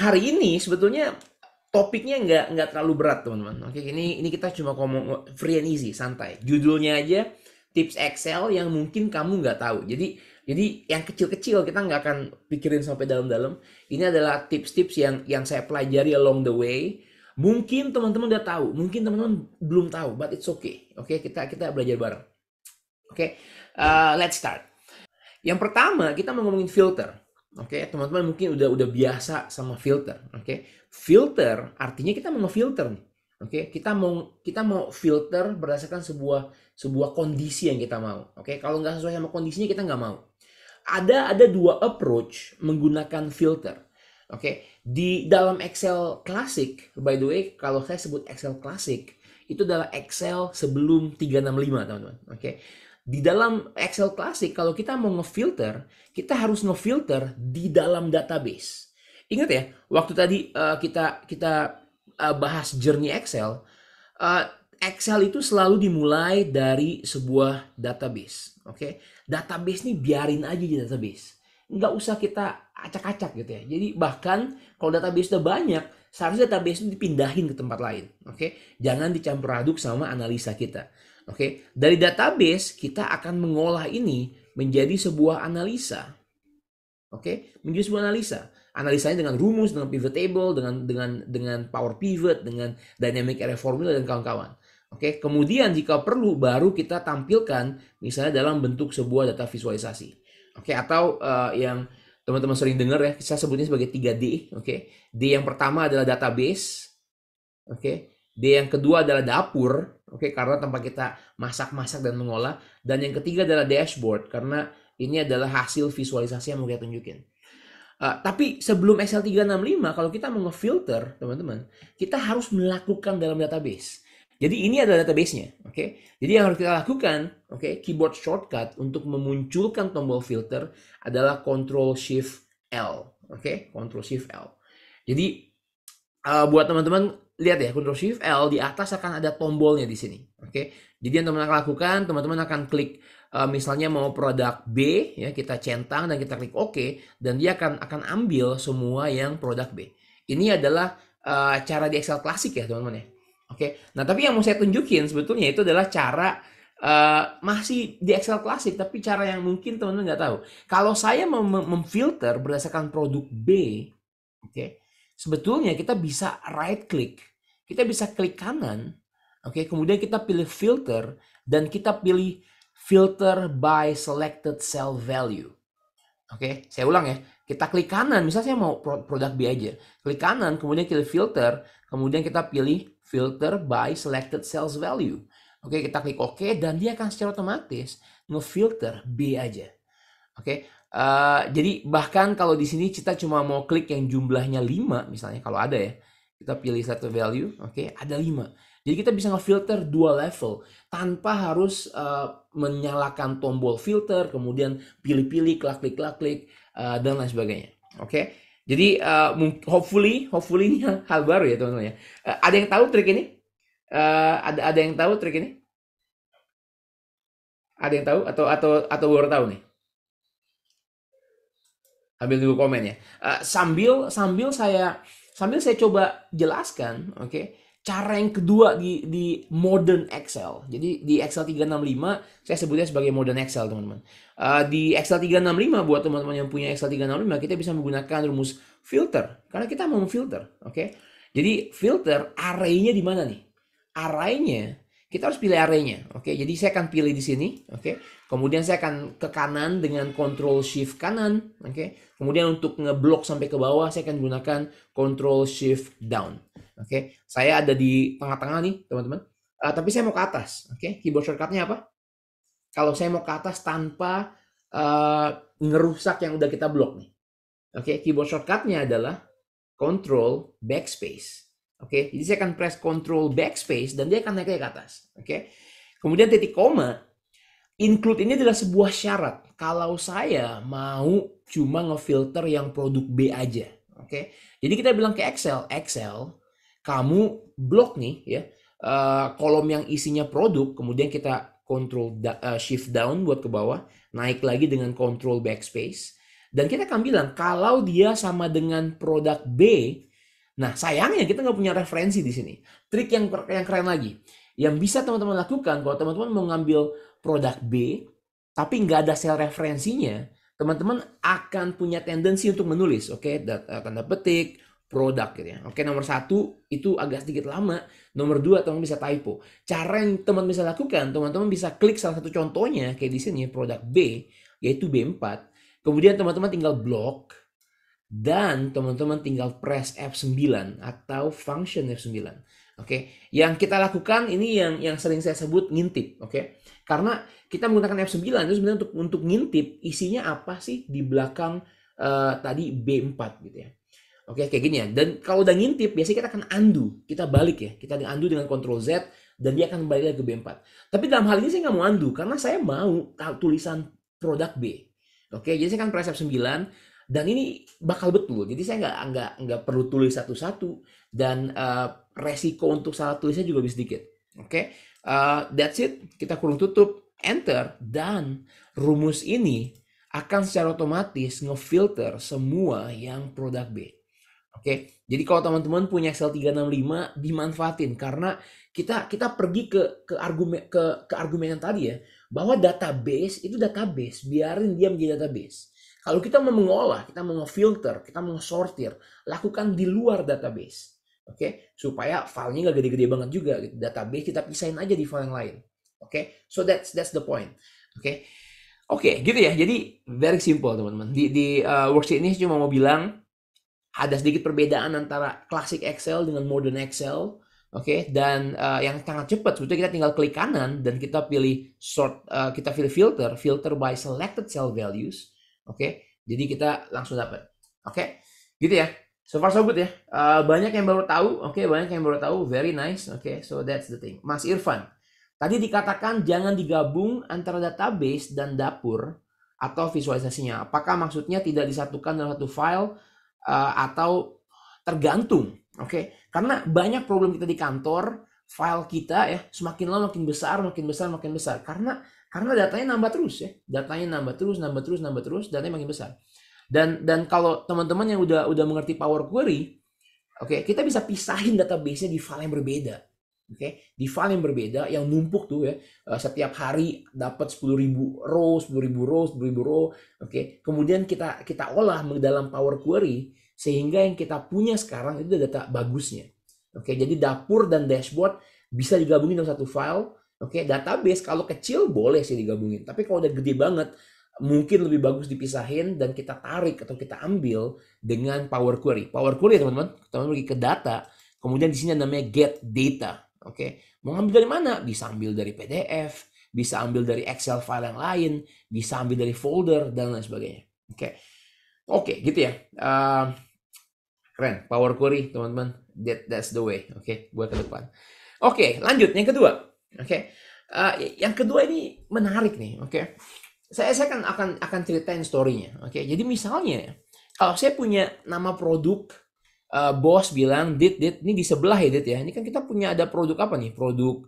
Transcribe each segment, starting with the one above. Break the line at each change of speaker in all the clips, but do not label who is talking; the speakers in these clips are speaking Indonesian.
hari ini sebetulnya topiknya nggak terlalu berat teman-teman. Oke, ini kita cuma ngomong free and easy, santai. Judulnya aja tips Excel yang mungkin kamu nggak tahu. Jadi yang kecil-kecil kita nggak akan pikirin sampai dalam-dalam. Ini adalah tips-tips yang saya pelajari along the way. Mungkin teman-teman udah tahu, mungkin teman-teman belum tahu, but it's okay. Oke, kita belajar bareng. Oke, let's start. Yang pertama kita mau ngomongin filter. Oke, teman-teman mungkin udah biasa sama filter. Oke, filter artinya kita mau ngefilter nih. Oke, kita mau filter berdasarkan sebuah kondisi yang kita mau. Oke, kalau nggak sesuai sama kondisinya kita nggak mau. Ada dua approach menggunakan filter. Oke, di dalam Excel Classic, by the way, kalau saya sebut Excel Classic, itu adalah Excel sebelum 365, teman-teman. Oke, di dalam Excel Classic, kalau kita mau ngefilter, kita harus ngefilter di dalam database. Ingat ya, waktu tadi kita bahas journey Excel, uh, Excel itu selalu dimulai dari sebuah database. Oke, database nih biarin aja di database. Nggak usah kita acak-acak gitu ya. Jadi bahkan kalau database udah banyak, seharusnya database itu dipindahin ke tempat lain. Oke, jangan dicampur aduk sama analisa kita. Oke, dari database kita akan mengolah ini menjadi sebuah analisa. Oke, menjadi sebuah analisa. Analisanya dengan rumus, dengan pivot table, dengan power pivot, dengan dynamic array formula dan kawan-kawan. Oke, kemudian jika perlu baru kita tampilkan misalnya dalam bentuk sebuah data visualisasi. Oke, atau yang teman-teman sering dengar ya, saya sebutnya sebagai 3D. Oke, D yang pertama adalah database. Oke, D yang kedua adalah dapur. Oke, karena tempat kita masak-masak dan mengolah. Dan yang ketiga adalah dashboard, karena ini adalah hasil visualisasi yang mau kita tunjukin. Tapi sebelum Excel 365, kalau kita mau ngefilter, teman-teman, kita harus melakukan dalam database. Jadi ini adalah database-nya, oke? Jadi yang harus kita lakukan, oke, keyboard shortcut untuk memunculkan tombol filter adalah Ctrl Shift L, oke? Ctrl Shift L. Jadi buat teman-teman lihat ya, Ctrl Shift L di atas akan ada tombolnya di sini, oke? Jadi yang teman-teman lakukan, teman-teman akan klik misalnya mau produk B ya, kita centang dan kita klik OK dan dia akan ambil semua yang produk B. Ini adalah cara di Excel klasik ya teman-teman ya. Oke. Nah, tapi yang mau saya tunjukin sebetulnya itu adalah cara masih di Excel klasik tapi cara yang mungkin teman-teman nggak tahu. Kalau saya memfilter berdasarkan produk B, oke. Sebetulnya kita bisa right click. Kita bisa klik kanan, oke. Kemudian kita pilih filter dan kita pilih filter by selected cell value. Oke, saya ulang ya. Kita klik kanan, misalnya saya mau produk B aja. Klik kanan, kemudian pilih filter, kemudian kita pilih filter by selected cells value. Oke, kita klik OK dan dia akan secara otomatis ngefilter B aja. Oke, jadi bahkan kalau di sini kita cuma mau klik yang jumlahnya 5 misalnya, kalau ada ya. Kita pilih satu value, oke, ada 5. Jadi kita bisa ngefilter dua level tanpa harus menyalakan tombol filter, kemudian pilih-pilih, klik-klik, dan lain sebagainya. Oke, jadi hopefully ini hal baru ya teman-teman ya. Ada yang tahu trik ini? Ada yang tahu trik ini? Ada yang tahu atau baru tahu nih? Ambil dulu komen ya. Sambil saya coba jelaskan, oke, cara yang kedua di modern Excel. Jadi di Excel 365 saya sebutnya sebagai modern Excel, teman-teman. Di Excel 365 buat teman-teman yang punya Excel 365 kita bisa menggunakan rumus filter karena kita mau filter, oke. Jadi filter array-nya di mana nih? Array-nya kita harus pilih array-nya, oke. Jadi saya akan pilih di sini, oke. Kemudian saya akan ke kanan dengan Ctrl Shift kanan, oke. Kemudian untuk ngeblok sampai ke bawah saya akan gunakan Ctrl Shift down. Oke, saya ada di tengah-tengah nih, teman-teman. Tapi saya mau ke atas. Oke, keyboard shortcutnya apa? Kalau saya mau ke atas tanpa ngerusak yang udah kita blok nih. Oke, keyboard shortcutnya adalah Ctrl Backspace. Oke, jadi saya akan press Ctrl Backspace dan dia akan naik ke atas. Oke, kemudian titik koma. Include ini adalah sebuah syarat. Kalau saya mau cuma ngefilter yang produk B aja. Oke, jadi kita bilang ke Excel, kamu blok nih ya kolom yang isinya produk, kemudian kita Ctrl Shift down buat ke bawah, naik lagi dengan Ctrl Backspace, Dan kita akan bilang kalau dia sama dengan produk B, nah sayangnya kita nggak punya referensi di sini. Trik yang keren lagi, yang bisa teman-teman lakukan kalau teman-teman mau ngambil produk B, tapi nggak ada sel referensinya, teman-teman akan punya tendensi untuk menulis, oke, tanda petik, produk gitu ya. Oke, nomor satu itu agak sedikit lama. Nomor dua, teman bisa typo. Cara yang teman bisa lakukan, teman-teman bisa klik salah satu contohnya, kayak di sini, produk B, yaitu B4. Kemudian teman-teman tinggal blok, dan teman-teman tinggal press F9 atau function F9. Oke, yang kita lakukan ini yang sering saya sebut ngintip, oke? Karena kita menggunakan F9 itu sebenarnya untuk ngintip isinya apa sih di belakang tadi B4 gitu ya. Oke, kayak gini ya. Dan kalau udah ngintip, biasanya kita akan undo. Kita balik ya. Kita undo dengan Ctrl Z dan dia akan balik lagi ke B4. Tapi dalam hal ini saya nggak mau undo karena saya mau tahu tulisan produk B. Oke, jadi saya akan press F9 dan ini bakal betul. Jadi saya nggak perlu tulis satu-satu dan resiko untuk salah tulisnya juga lebih sedikit. Oke, that's it. Kita kurung tutup, enter, dan rumus ini akan secara otomatis ngefilter semua yang produk B. Oke, jadi kalau teman-teman punya Excel 365 dimanfaatin karena kita pergi ke argumen yang tadi ya, bahwa database itu database, biarin dia menjadi database. Kalau kita mau mengolah, kita mau ngefilter, kita mau sortir, lakukan di luar database. Oke, supaya filenya nggak gede-gede banget juga gitu. Database kita pisahin aja di file yang lain. Oke, so that's the point. Oke, gitu ya. Jadi very simple teman-teman. Di worksheet ini cuma mau bilang ada sedikit perbedaan antara classic Excel dengan modern Excel, oke? Dan yang sangat cepat sebetulnya kita tinggal klik kanan dan kita pilih sort, kita pilih filter by selected cell values, oke? Jadi kita langsung dapat, oke? Gitu ya. So far so good ya. Banyak yang baru tahu, oke? Banyak yang baru tahu, very nice, oke? So that's the thing. Mas Irfan, tadi dikatakan jangan digabung antara database dan dapur atau visualisasinya. Apakah maksudnya tidak disatukan dalam satu file? Atau tergantung, oke? Karena banyak problem kita di kantor, file kita ya semakin lama makin besar, karena datanya nambah terus ya, datanya nambah terus, datanya makin besar. Dan kalau teman-teman yang udah mengerti Power Query, oke, kita bisa pisahin database-nya di file yang berbeda. Oke, di file yang berbeda yang numpuk tuh ya, setiap hari dapat 10.000 row, 10.000 row, 10.000 row. Oke, kemudian kita olah dalam Power Query sehingga yang kita punya sekarang itu data bagusnya. Oke, jadi dapur dan dashboard bisa digabungin dalam satu file. Oke, database kalau kecil boleh sih digabungin, tapi kalau udah gede banget mungkin lebih bagus dipisahin dan kita tarik atau kita ambil dengan Power Query. Power Query teman-teman pergi ke data, kemudian di sini namanya get data. Oke, mau ambil dari mana? Bisa ambil dari PDF, bisa ambil dari Excel file yang lain, bisa ambil dari folder dan lain sebagainya. Oke, gitu ya. Keren, Power Query teman-teman. That's the way. Oke, buat ke depan. Oke, lanjut yang kedua. Oke, yang kedua ini menarik nih. Oke, saya akan ceritain story-nya. Oke, jadi misalnya kalau saya punya nama produk. Bos bilang, Dit, ini di sebelah ya Dit ya. Ini kan kita punya ada produk apa nih? Produk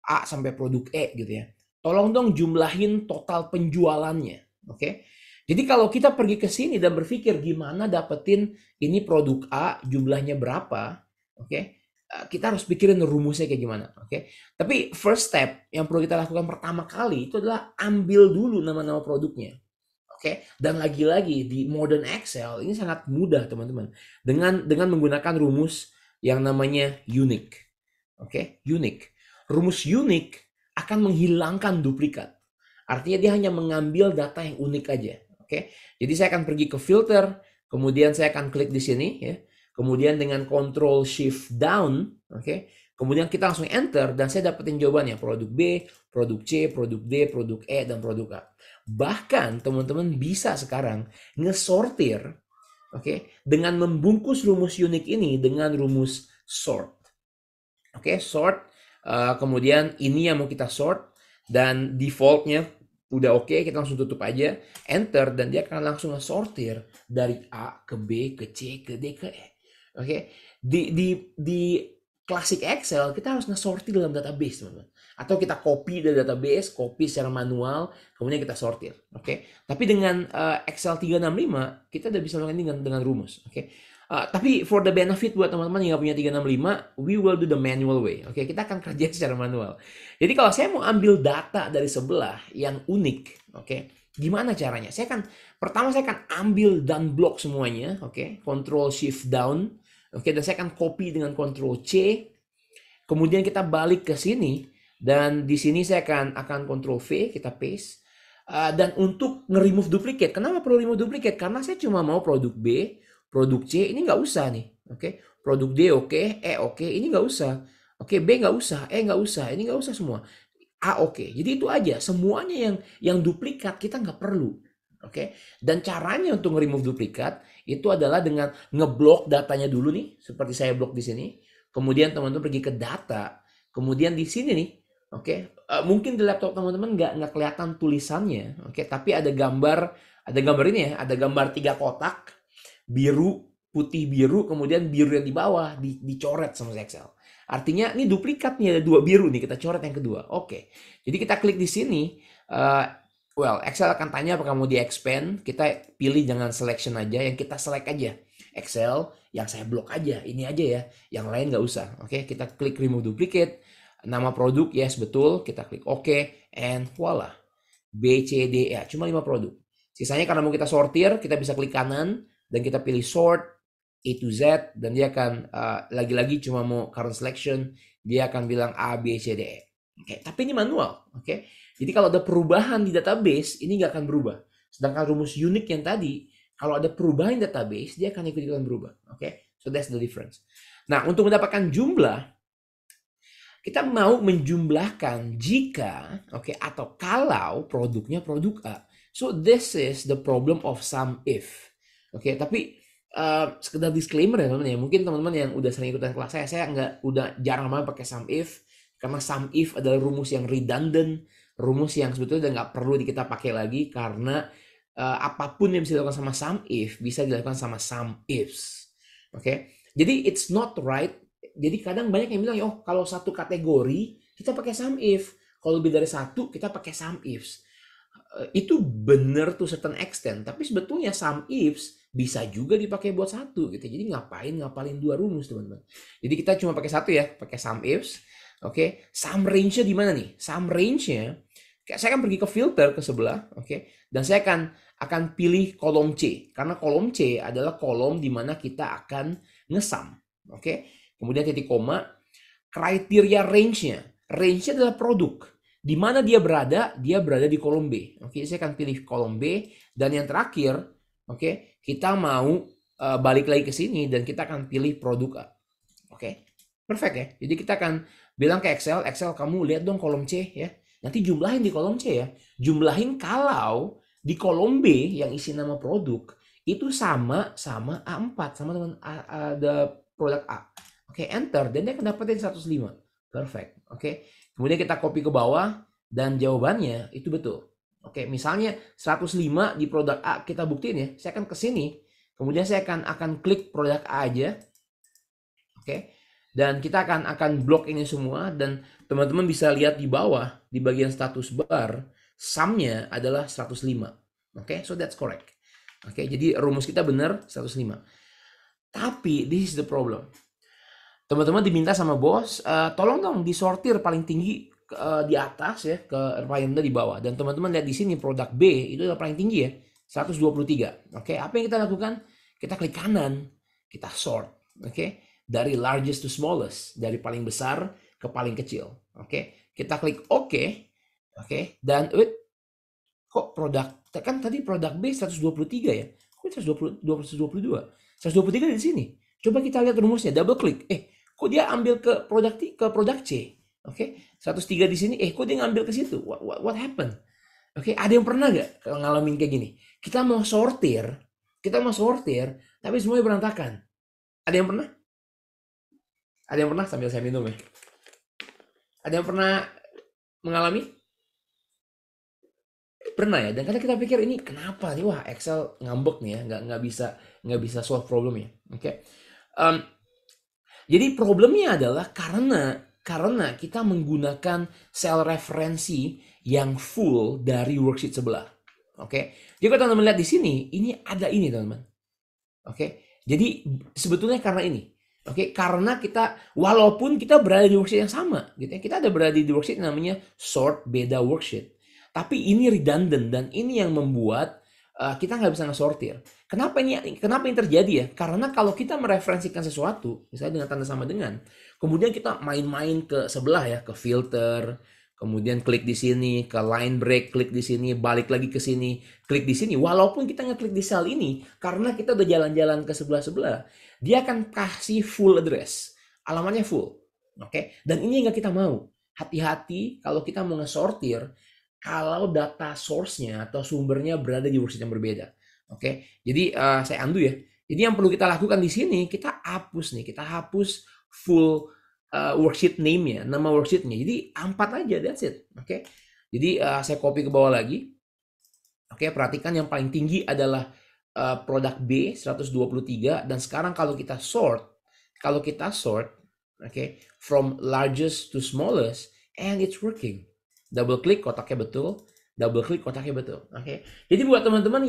A sampai produk E gitu ya. Tolong dong jumlahin total penjualannya. Oke. Jadi kalau kita pergi ke sini dan berpikir gimana dapetin ini produk A jumlahnya berapa, oke? Kita harus pikirin rumusnya kayak gimana, oke? Tapi first step yang perlu kita lakukan pertama kali itu adalah ambil dulu nama-nama produknya. Oke, dan lagi-lagi di modern Excel ini sangat mudah teman-teman dengan menggunakan rumus yang namanya unique. Oke, unique. Rumus unique akan menghilangkan duplikat. Artinya dia hanya mengambil data yang unik aja. Oke, jadi saya akan pergi ke filter, kemudian saya akan klik di sini ya. Kemudian dengan Ctrl Shift Down, oke. Kemudian kita langsung enter dan saya dapetin jawabannya produk B, produk C, produk D, produk E, dan produk A. Bahkan teman-teman bisa sekarang ngesortir, oke, dengan membungkus rumus unik ini dengan rumus sort. Oke, sort. Kemudian ini yang mau kita sort dan defaultnya udah oke, kita langsung tutup aja, enter, dan dia akan langsung ngesortir dari A ke B ke C ke D ke E. Oke, di klasik Excel, kita harus nge-sortir dalam database, teman-teman. Atau kita copy dari database, copy secara manual, kemudian kita sortir. Oke. Tapi dengan Excel 365, kita udah bisa melakukan ini dengan rumus. Oke. Tapi for the benefit buat teman-teman yang nggak punya 365, we will do the manual way. Oke, kita akan kerja secara manual. Jadi kalau saya mau ambil data dari sebelah yang unik, oke, gimana caranya? Pertama saya akan ambil down block semuanya, oke, Control Shift down, oke, dan saya akan copy dengan Control C. Kemudian kita balik ke sini dan di sini saya akan Control V, kita paste. Dan untuk nge-remove duplicate, kenapa perlu remove duplicate? Karena saya cuma mau produk B, produk C, ini nggak usah nih, oke? Produk D oke, E oke, ini nggak usah. Oke, B nggak usah, E nggak usah, ini nggak usah semua. A oke, jadi itu aja. Semuanya yang duplikat kita nggak perlu. Oke, dan caranya untuk nge-remove duplikat itu adalah dengan ngeblok datanya dulu nih, seperti saya blok di sini. Kemudian teman-teman pergi ke data, kemudian di sini nih, oke, mungkin di laptop teman-teman nggak kelihatan tulisannya, oke, tapi ada gambar ini ya, ada gambar 3 kotak, biru, putih biru, kemudian biru yang di bawah dicoret sama Excel. Artinya ini duplikat nih, ada 2 biru nih, kita coret yang kedua. Oke, jadi kita klik di sini. Excel akan tanya apakah mau di-expand. Kita pilih jangan selection aja, yang kita select aja. Excel, yang saya blok aja, ini aja ya. Yang lain nggak usah. Oke, kita klik remove duplicate. Nama produk, yes betul. Kita klik OK, and voila. B, C, D, E. Cuma 5 produk. Sisanya karena mau kita sortir, kita bisa klik kanan, dan kita pilih sort, A to Z, dan dia akan, lagi-lagi cuma mau current selection, dia akan bilang A, B, C, D, E. Oke, tapi ini manual. Oke. Jadi kalau ada perubahan di database, ini nggak akan berubah. Sedangkan rumus unik yang tadi, kalau ada perubahan di database, dia akan ikut-ikutan berubah. Oke, so that's the difference. Nah, untuk mendapatkan jumlah, kita mau menjumlahkan jika, oke, atau kalau produknya produk A. So this is the problem of sum if. Oke, tapi sekedar disclaimer ya teman-teman ya. Mungkin teman-teman yang udah sering ikutan kelas saya udah jarang banget pakai sum if. Karena sum if adalah rumus yang redundant, rumus yang sebetulnya udah nggak perlu kita pakai lagi karena apapun yang bisa dilakukan sama sum if bisa dilakukan sama sum ifs. Oke, jadi it's not right. Jadi kadang banyak yang bilang, oh kalau satu kategori kita pakai sum if, kalau lebih dari satu kita pakai sum ifs. Itu benar to certain extent, tapi sebetulnya sum ifs bisa juga dipakai buat satu gitu. Jadi ngapain ngapalin 2 rumus teman-teman. Jadi kita cuma pakai satu ya, pakai sum ifs. Oke, sum range-nya di mana nih? Sum range-nya, saya akan pergi ke filter ke sebelah, oke, dan saya akan pilih kolom C, karena kolom C adalah kolom di mana kita akan ngesum, oke. Kemudian titik koma, kriteria range-nya adalah produk. Di mana dia berada? Dia berada di kolom B. Oke, saya akan pilih kolom B, dan yang terakhir, oke, kita mau balik lagi ke sini dan kita akan pilih produk A. Oke, perfect ya. Jadi kita akan bilang ke Excel kamu lihat dong kolom C ya. Nanti jumlahin di kolom C ya. Jumlahin kalau di kolom B yang isi nama produk itu sama A4, sama dengan ada produk A. Oke, enter, dan dia akan dapetin 105. Perfect. Oke. Kemudian kita copy ke bawah dan jawabannya itu betul. Oke, misalnya 105 di produk A kita buktiin ya. Saya akan ke sini. Kemudian saya akan klik produk A aja. Oke. Dan kita akan blok ini semua, dan teman-teman bisa lihat di bawah di bagian status bar sumnya adalah 105. Oke, so that's correct. Oke, jadi rumus kita benar 105. Tapi this is the problem. Teman-teman diminta sama bos, tolong dong disortir paling tinggi di atas ya, ke paling rendah di bawah. Dan teman-teman lihat di sini produk B itu adalah paling tinggi ya, 123. Oke, apa yang kita lakukan? Kita klik kanan, kita sort. Oke, dari largest to smallest, dari paling besar ke paling kecil. Oke, kita klik OK. Oke, dan kok produk, kan tadi produk B 123 ya, kok 122? 123 di sini. Coba kita lihat rumusnya, double klik. Kok dia ambil ke produk C? Oke, 103 di sini. Kok dia ngambil ke situ? What happened? Oke, ada yang pernah nggak ngalamin kayak gini? Kita mau sortir, tapi semuanya berantakan. Ada yang pernah? Ada yang pernah sambil saya minum ya? Ada yang pernah mengalami? Pernah ya? Dan kadang kita pikir ini kenapa nih? Wah, Excel ngambek nih ya, nggak bisa solve problem ya. Oke. Jadi problemnya adalah karena kita menggunakan sel referensi yang full dari worksheet sebelah. Oke. Jadi kalau teman-teman lihat di sini, ini ada ini teman-teman. Oke. Jadi sebetulnya karena ini. Oke, karena kita walaupun kita berada di worksheet yang sama, gitu ya. Kita ada berada di worksheet namanya sort beda worksheet. Tapi ini redundant dan ini yang membuat kita nggak bisa ngesortir. Kenapa ini terjadi ya? Karena kalau kita mereferensikan sesuatu, misalnya dengan tanda sama dengan, kemudian kita main-main ke sebelah ya, ke filter, kemudian klik di sini, ke line break, klik di sini, balik lagi ke sini, klik di sini. Walaupun kita ngeklik di sel ini, karena kita udah jalan-jalan ke sebelah-sebelah, dia akan kasih full address, alamatnya full. Oke, dan ini yang nggak kita mau. Hati-hati kalau kita mau ngesortir, kalau data source-nya atau sumbernya berada di worksheet yang berbeda. Oke, jadi saya undo ya. Jadi yang perlu kita lakukan di sini, kita hapus full worksheet name-nya, nama worksheet-nya. Jadi 4 aja, that's it. Oke. Jadi saya copy ke bawah lagi. Oke, perhatikan yang paling tinggi adalah produk B 123 dan sekarang kalau kita sort, oke, from largest to smallest and it's working. Double klik kotaknya betul, double klik kotaknya betul. Oke. Jadi buat teman-teman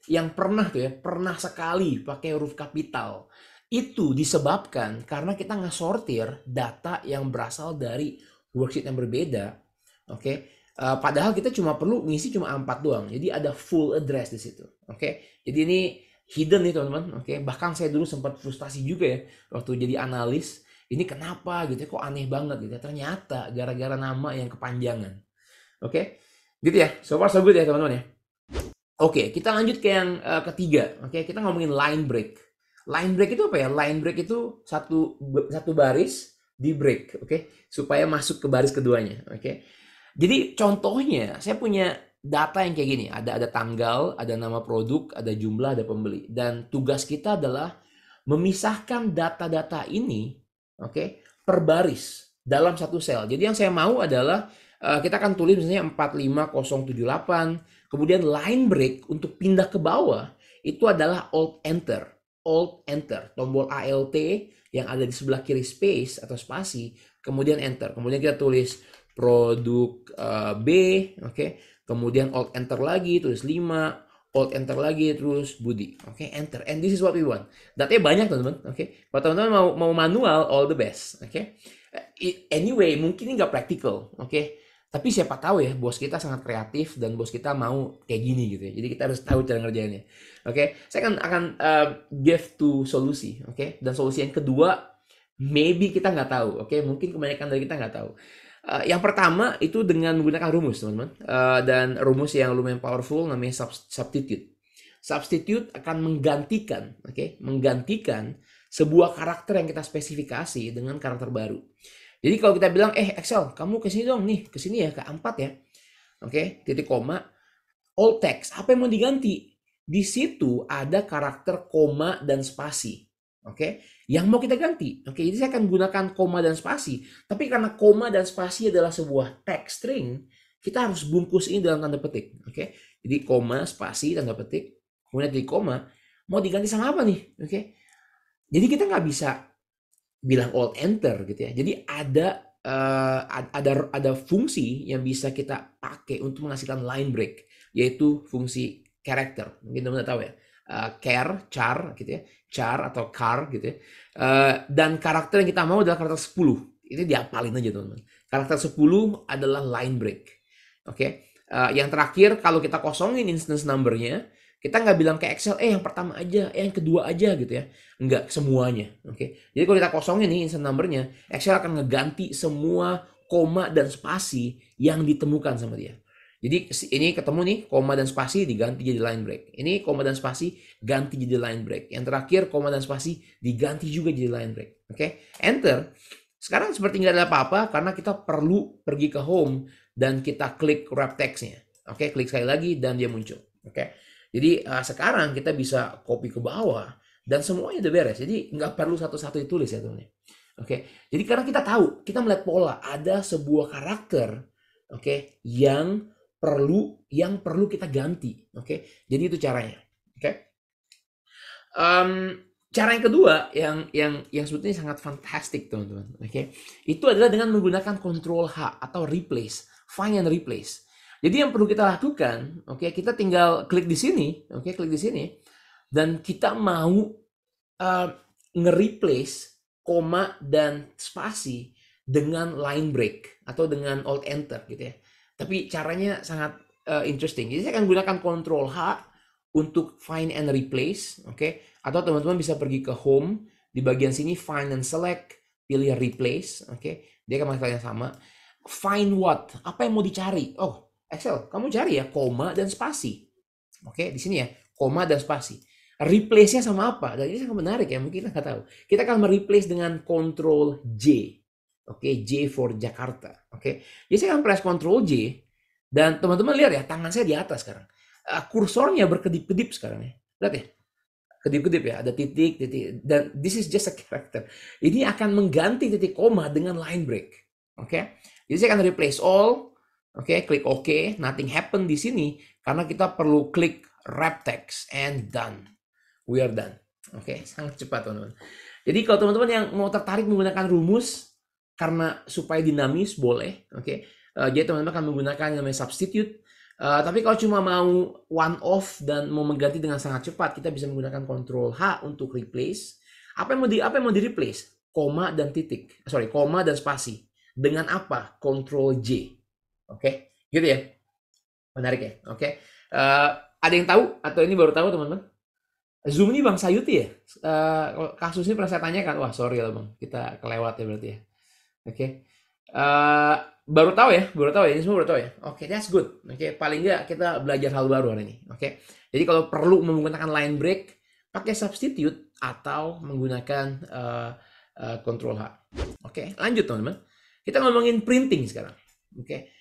yang pernah pernah sekali pakai huruf kapital, itu disebabkan karena kita ngesortir data yang berasal dari worksheet yang berbeda. Oke. Padahal kita cuma perlu ngisi cuma 4 doang. Jadi ada full address di situ. Oke. Jadi ini hidden nih teman-teman. Oke. Bahkan saya dulu sempat frustasi juga ya waktu jadi analis. Ini kenapa gitu ya, kok aneh banget gitu ya. Ternyata gara-gara nama yang kepanjangan. Oke. Gitu ya. So far so good ya teman-teman ya. Oke, kita lanjut ke yang ketiga. Oke, kita ngomongin line break. Line break itu apa ya? Line break itu satu baris di break, oke? Supaya masuk ke baris keduanya, oke? Jadi contohnya, saya punya data yang kayak gini. Ada tanggal, ada nama produk, ada jumlah, ada pembeli. Dan tugas kita adalah memisahkan data-data ini, oke, per baris dalam satu sel. Jadi yang saya mau adalah kita akan tulis misalnya 45078, kemudian line break untuk pindah ke bawah itu adalah Alt Enter. Alt Enter, tombol Alt yang ada di sebelah kiri space atau spasi, kemudian Enter. Kemudian kita tulis produk B, oke. Kemudian Alt Enter lagi, tulis 5, Alt Enter lagi, terus Budi, oke, Enter. And this is what we want. Datanya banyak teman-teman, oke. Kalau teman-teman mau manual, all the best, oke. Anyway, mungkin ini nggak practical, oke. Tapi siapa tahu ya, bos kita sangat kreatif dan bos kita mau kayak gini gitu ya. Jadi kita harus tahu cara ngerjainnya. Oke, saya akan give to solusi, oke. Dan solusi yang kedua, maybe kita nggak tahu, oke. Mungkin kebanyakan dari kita nggak tahu. Yang pertama itu dengan menggunakan rumus, teman-teman. Dan rumus yang lumayan powerful namanya substitute. Substitute akan menggantikan, oke, menggantikan sebuah karakter yang kita spesifikasi dengan karakter baru. Jadi kalau kita bilang, Excel, kamu kesini dong nih, kesini ya, ke 4 ya. Oke, titik koma, all text, apa yang mau diganti? Di situ ada karakter koma dan spasi. Oke, yang mau kita ganti. Oke, jadi saya akan gunakan koma dan spasi. Tapi karena koma dan spasi adalah sebuah text string, kita harus bungkus ini dalam tanda petik. Oke, jadi koma, spasi, tanda petik, kemudian titik koma, mau diganti sama apa nih? Oke, jadi kita nggak bisa bilang Alt Enter gitu ya. Jadi ada fungsi yang bisa kita pakai untuk menghasilkan line break, yaitu fungsi character. Mungkin teman-teman tahu ya, char gitu ya, char atau car gitu ya. Dan karakter yang kita mau adalah karakter 10. Itu diapalin aja teman-teman. Karakter 10 adalah line break. Oke. Yang terakhir kalau kita kosongin instance numbernya, kita nggak bilang ke Excel, yang pertama aja, yang kedua aja gitu ya. Enggak, semuanya. Oke. Jadi kalau kita kosongin nih instance numbernya, Excel akan ngeganti semua koma dan spasi yang ditemukan sama dia. Jadi ini ketemu nih, koma dan spasi diganti jadi line break. Ini koma dan spasi ganti jadi line break. Yang terakhir koma dan spasi diganti juga jadi line break. Oke. Enter. Sekarang seperti nggak ada apa-apa karena kita perlu pergi ke home dan kita klik wrap text-nya. Oke, klik sekali lagi dan dia muncul. Oke. Jadi sekarang kita bisa copy ke bawah dan semuanya udah beres. Jadi nggak perlu satu-satu ditulis ya teman-teman. Oke. Jadi karena kita tahu, kita melihat pola ada sebuah karakter, oke, yang perlu kita ganti. Oke. Jadi itu caranya. Oke. Cara yang kedua yang sebetulnya sangat fantastic teman-teman, oke? Itu adalah dengan menggunakan Control H atau replace, find and replace. Jadi yang perlu kita lakukan, oke, kita tinggal klik di sini, oke, klik di sini, dan kita mau uh, nge-replace koma dan spasi dengan line break atau dengan alt enter gitu ya. Tapi caranya sangat interesting. Jadi saya akan gunakan Control H untuk find and replace, oke? Atau teman-teman bisa pergi ke home, di bagian sini find and select, pilih replace, oke? Dia akan melakukan yang sama. Find what? Apa yang mau dicari? Oh, Excel, kamu cari ya koma dan spasi. Oke, di sini ya, koma dan spasi. Replace-nya sama apa? Dan ini sangat menarik ya, mungkin kita nggak tahu. Kita akan mereplace dengan Ctrl J. Oke, J for Jakarta. Oke, jadi saya akan press Ctrl J. Dan teman-teman lihat ya, tangan saya di atas sekarang. Kursornya berkedip-kedip sekarang ya. Lihat ya, kedip-kedip ya, ada titik, titik. Dan this is just a character. Ini akan mengganti titik koma dengan line break. Oke, jadi saya akan replace all. Oke, klik OK. Nothing happen di sini karena kita perlu klik wrap text and done. We are done. Oke, sangat cepat teman-teman. Jadi kalau teman-teman yang mau tertarik menggunakan rumus karena supaya dinamis boleh. Oke, jadi teman-teman akan menggunakan yang namanya substitute. Tapi kalau cuma mau one off dan mau mengganti dengan sangat cepat, kita bisa menggunakan Ctrl H untuk replace. Apa yang mau di replace? Koma dan titik. Sorry, koma dan spasi. Dengan apa? Ctrl J. Oke, gitu ya. Menarik ya. Oke. Ada yang tahu atau ini baru tahu teman-teman? Zoom ini Bang Sayuti ya? Kasus ini pernah saya tanyakan. Wah, sorry lah Bang. Kita kelewat ya berarti ya. Oke. Baru tahu ya, ini semua baru tahu ya. Oke, that's good. Oke, paling nggak kita belajar hal baru hari ini. Oke, jadi kalau perlu menggunakan line break, pakai substitute atau menggunakan Control H. Oke, lanjut teman-teman. Kita ngomongin printing sekarang. Oke,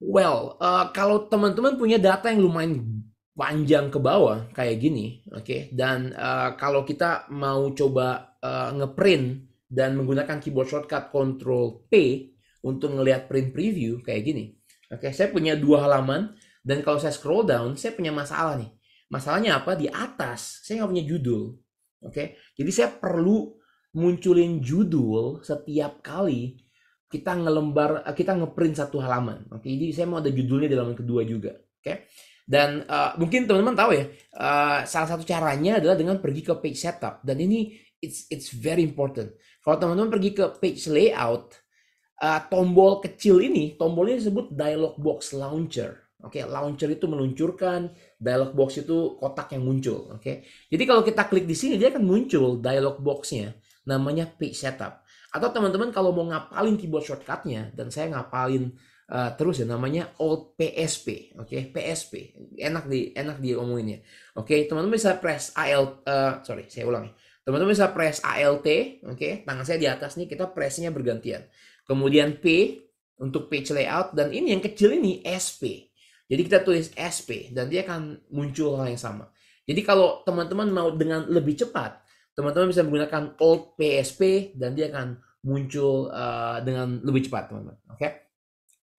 well, kalau teman-teman punya data yang lumayan panjang ke bawah kayak gini, oke, dan kalau kita mau coba ngeprint dan menggunakan keyboard shortcut Control P untuk ngelihat print preview kayak gini. Oke, saya punya 2 halaman dan kalau saya scroll down, saya punya masalah nih. Masalahnya apa? Di atas saya nggak punya judul. Oke, jadi saya perlu munculin judul setiap kali kita ngeprint satu halaman. Oke, jadi saya mau ada judulnya di halaman kedua juga. Oke, dan mungkin teman-teman tahu ya, salah satu caranya adalah dengan pergi ke page setup. Dan ini it's very important. Kalau teman-teman pergi ke page layout, tombol kecil ini, tombolnya disebut dialog box launcher. Oke, launcher itu meluncurkan, dialog box itu kotak yang muncul. Oke, jadi kalau kita klik di sini dia akan muncul dialog boxnya, namanya page setup. Atau teman-teman kalau mau ngapalin keyboard shortcutnya, dan saya ngapalin terus ya, namanya Alt PSP. Oke, PSP, enak diomonginnya. Oke, teman-teman bisa press saya ulang ya. Teman-teman bisa press ALT, oke, tangan saya di atas nih, kita pressnya bergantian. Kemudian P untuk page layout, dan ini yang kecil ini SP. Jadi kita tulis SP dan dia akan muncul hal yang sama. Jadi kalau teman-teman mau dengan lebih cepat, teman-teman bisa menggunakan Alt PSP dan dia akan muncul dengan lebih cepat, teman-teman. Oke.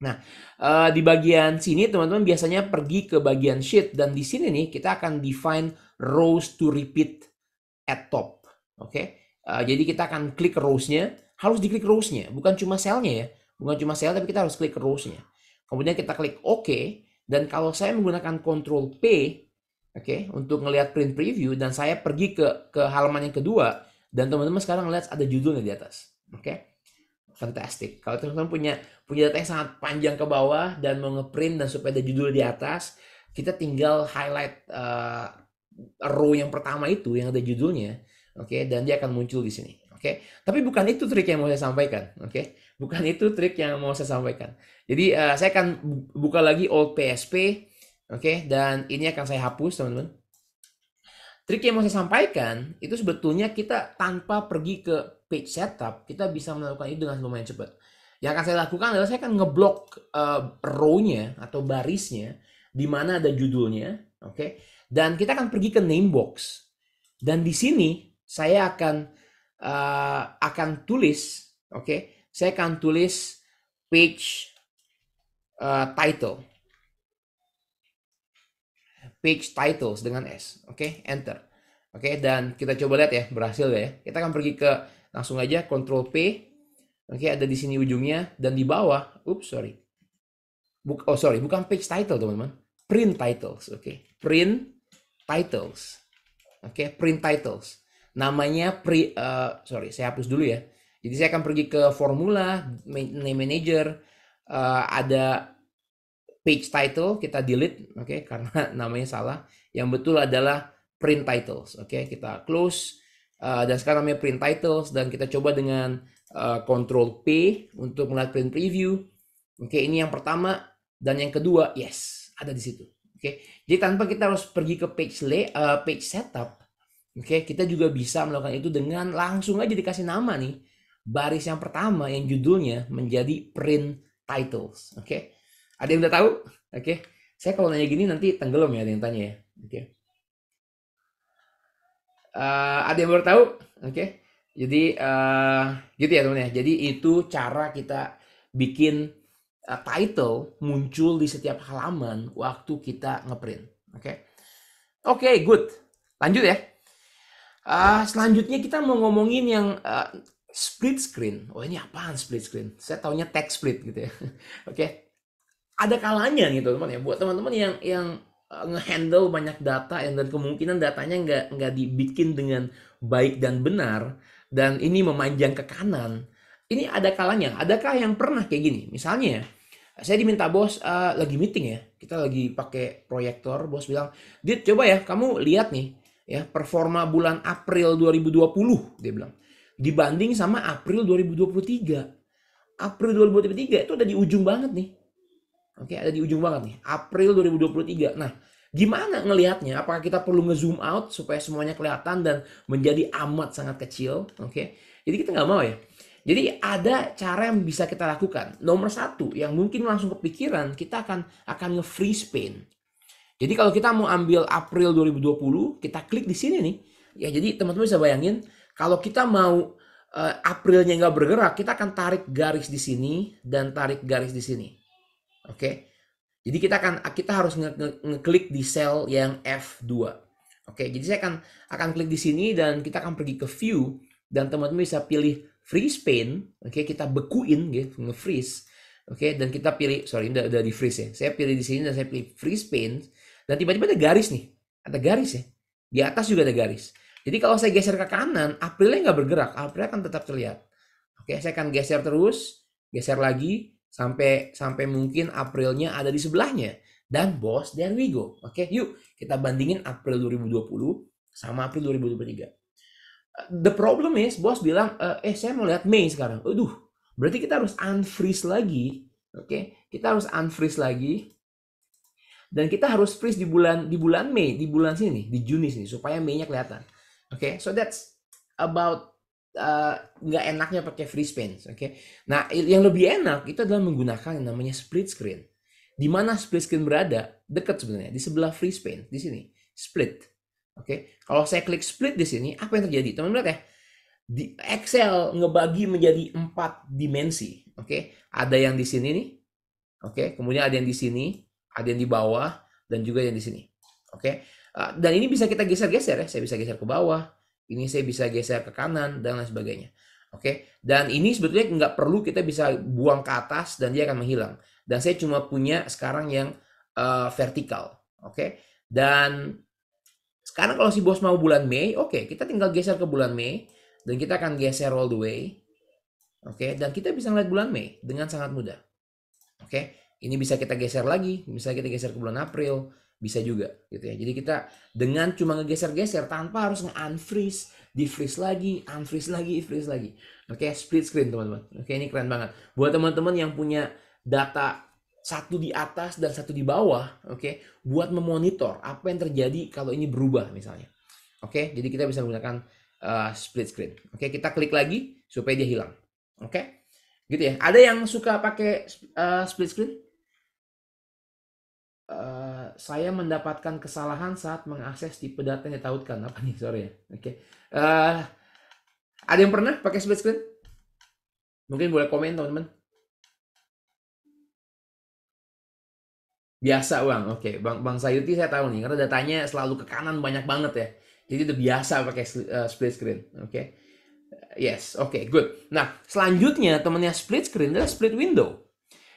Nah, di bagian sini teman-teman biasanya pergi ke bagian sheet dan di sini nih kita akan define rows to repeat at top. Oke. Jadi kita akan klik rows-nya, harus diklik rows-nya, bukan cuma sel-nya ya. Bukan cuma sel tapi kita harus klik rows-nya. Kemudian kita klik OK dan kalau saya menggunakan Ctrl P, oke, untuk ngelihat print preview dan saya pergi ke halaman yang kedua dan teman-teman sekarang lihat ada judulnya di atas. Oke. Fantastic. Kalau teman-teman punya data yang sangat panjang ke bawah dan mau ngeprint dan supaya ada judul di atas, kita tinggal highlight row yang pertama itu yang ada judulnya, oke, dan dia akan muncul di sini, oke. Tapi bukan itu trik yang mau saya sampaikan, oke. Bukan itu trik yang mau saya sampaikan. Jadi saya akan buka lagi Alt PSP, oke, dan ini akan saya hapus, teman-teman. Trik yang mau saya sampaikan itu sebetulnya kita tanpa pergi ke page setup, kita bisa melakukan itu dengan lumayan cepat. Yang akan saya lakukan adalah saya akan ngeblok row-nya atau barisnya di mana ada judulnya, oke. Dan kita akan pergi ke name box. Dan di sini saya akan tulis, oke. Saya akan tulis page title. Page titles dengan S, oke, enter. Oke, dan kita coba lihat ya, berhasil ya. Kita akan pergi ke langsung aja Ctrl P. Oke, ada di sini ujungnya dan di bawah. Sorry. Sorry, bukan page title, teman-teman. Print titles, oke. Print titles. Oke, print titles. Namanya sorry, saya hapus dulu ya. Jadi saya akan pergi ke formula, name manager, ada page title, kita delete, oke, karena namanya salah. Yang betul adalah print titles, oke, kita close. Dan sekarang namanya print titles dan kita coba dengan Ctrl P untuk melihat print preview. Oke, ini yang pertama dan yang kedua, yes, ada di situ. Oke, jadi tanpa kita harus pergi ke page setup, oke, kita juga bisa melakukan itu dengan langsung aja dikasih nama nih. Baris yang pertama yang judulnya menjadi print titles, oke. Ada yang udah tahu? Oke. Saya kalau nanya gini nanti tenggelam ya, ada yang tanya ya. Oke. Ada yang baru tahu? Oke. Jadi gitu ya teman ya. Jadi itu cara kita bikin title muncul di setiap halaman waktu kita ngeprint. Oke. Oke, good. Lanjut ya. Selanjutnya kita mau ngomongin yang split screen. Oh, ini apaan split screen? Saya taunya text split gitu ya. Oke. Ada kalanya gitu teman ya, buat teman-teman yang ngehandle banyak data dan kemungkinan datanya nggak dibikin dengan baik dan benar dan ini memanjang ke kanan. Ini ada kalanya. Adakah yang pernah kayak gini? Misalnya saya diminta bos lagi meeting ya, kita lagi pakai proyektor, bos bilang, "Dit, coba ya kamu lihat nih ya performa bulan April 2020," dia bilang, "dibanding sama April 2023." April 2023 itu ada di ujung banget nih. Oke, ada di ujung banget nih, April 2023. Nah, gimana ngelihatnya? Apakah kita perlu nge-zoom out supaya semuanya kelihatan dan menjadi amat sangat kecil? Oke, jadi kita nggak mau ya. Jadi ada cara yang bisa kita lakukan. Nomor satu, yang mungkin langsung kepikiran, kita akan nge-freeze pane. Jadi kalau kita mau ambil April 2020, kita klik di sini nih. Ya, jadi teman-teman bisa bayangin, kalau kita mau Aprilnya nggak bergerak, kita akan tarik garis di sini dan tarik garis di sini. Oke. Jadi kita harus ngeklik di sel yang F2. Oke, jadi saya akan klik di sini dan kita akan pergi ke view dan teman-teman bisa pilih freeze pane. Oke, kita bekuin gitu, nge-freeze. Oke, dan kita pilih, sorry, udah di freeze ya. Saya pilih di sini dan saya pilih freeze pane dan tiba-tiba ada garis nih. Ada garis ya. Di atas juga ada garis. Jadi kalau saya geser ke kanan, Aprilnya nggak bergerak, April akan tetap terlihat. Oke, saya akan geser terus, geser lagi, sampai mungkin Aprilnya ada di sebelahnya. Dan bos, there we go. Oke, yuk kita bandingin April 2020 sama April 2023. The problem is, bos bilang, saya mau lihat Mei sekarang. Aduh, berarti kita harus unfreeze lagi. Oke, kita harus unfreeze lagi. Dan kita harus freeze di bulan Mei, di bulan sini, di Juni sini, supaya Mei-nya kelihatan. Oke, so that's about nggak enaknya pakai freeze pane, oke? Nah, yang lebih enak itu adalah menggunakan yang namanya split screen. Di mana split screen berada? Dekat sebenarnya, di sebelah freeze pane, di sini, split. Oke, kalau saya klik split di sini, apa yang terjadi? Teman-teman lihat ya, di Excel ngebagi menjadi 4 dimensi, oke? Ada yang di sini nih, oke? Kemudian ada yang di sini, ada yang di bawah, dan juga yang di sini, oke? Dan ini bisa kita geser-geser ya, saya bisa geser ke bawah, ini saya bisa geser ke kanan dan lain sebagainya. Oke, dan ini sebetulnya nggak perlu kita bisa buang ke atas dan dia akan menghilang. Dan saya cuma punya sekarang yang vertikal. Oke, dan sekarang kalau si bos mau bulan Mei, oke, kita tinggal geser ke bulan Mei dan kita akan geser all the way. Oke, dan kita bisa ngeliat bulan Mei dengan sangat mudah. Oke, ini bisa kita geser lagi, bisa kita geser ke bulan April, bisa juga gitu ya. Jadi kita dengan cuma ngegeser-geser tanpa harus nge-unfreeze, di-freeze lagi, unfreeze lagi, freeze lagi. Oke, split screen teman-teman. Oke, ini keren banget. Buat teman-teman yang punya data satu di atas dan satu di bawah, oke, buat memonitor apa yang terjadi kalau ini berubah misalnya. Oke, jadi kita bisa menggunakan split screen. Oke, kita klik lagi supaya dia hilang. Oke, gitu ya. Ada yang suka pakai split screen? Saya mendapatkan kesalahan saat mengakses tipe data yang ditautkan. Apa nih? Sorry ya. Oke. Ada yang pernah pakai split screen? Mungkin boleh komen teman-teman. Biasa Bang. Oke, Bang Sayuti saya tahu nih karena datanya selalu ke kanan banyak banget ya. Jadi udah biasa pakai split screen. Oke. Yes, oke, good. Nah, selanjutnya temennya split screen adalah split window.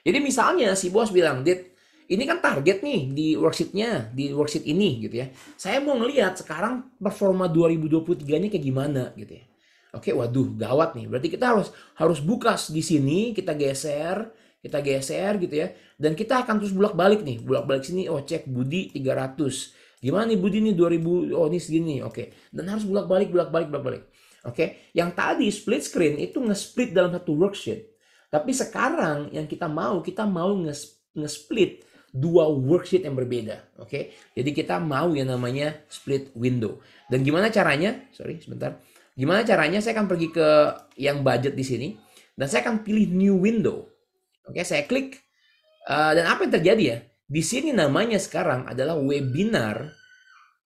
Jadi misalnya si bos bilang, Dit, ini kan target nih di worksheet-nya, di worksheet ini gitu ya. Saya mau ngelihat sekarang performa 2023-nya kayak gimana gitu ya. Oke, waduh, gawat nih. Berarti kita harus buka di sini, kita geser gitu ya. Dan kita akan terus bolak-balik nih, bolak-balik sini. Oh, cek Budi 300. Gimana nih Budi nih 2000? Oh, ini segini. Oke. Dan harus bolak-balik, bolak-balik, bolak-balik. Oke, yang tadi split screen itu nge-split dalam satu worksheet. Tapi sekarang yang kita mau nge-split dua worksheet yang berbeda. Oke, jadi kita mau yang namanya split window. Dan gimana caranya? Sorry, sebentar. Gimana caranya? Saya akan pergi ke yang budget di sini. Dan saya akan pilih new window. Oke, saya klik. Dan apa yang terjadi ya? Di sini namanya sekarang adalah webinar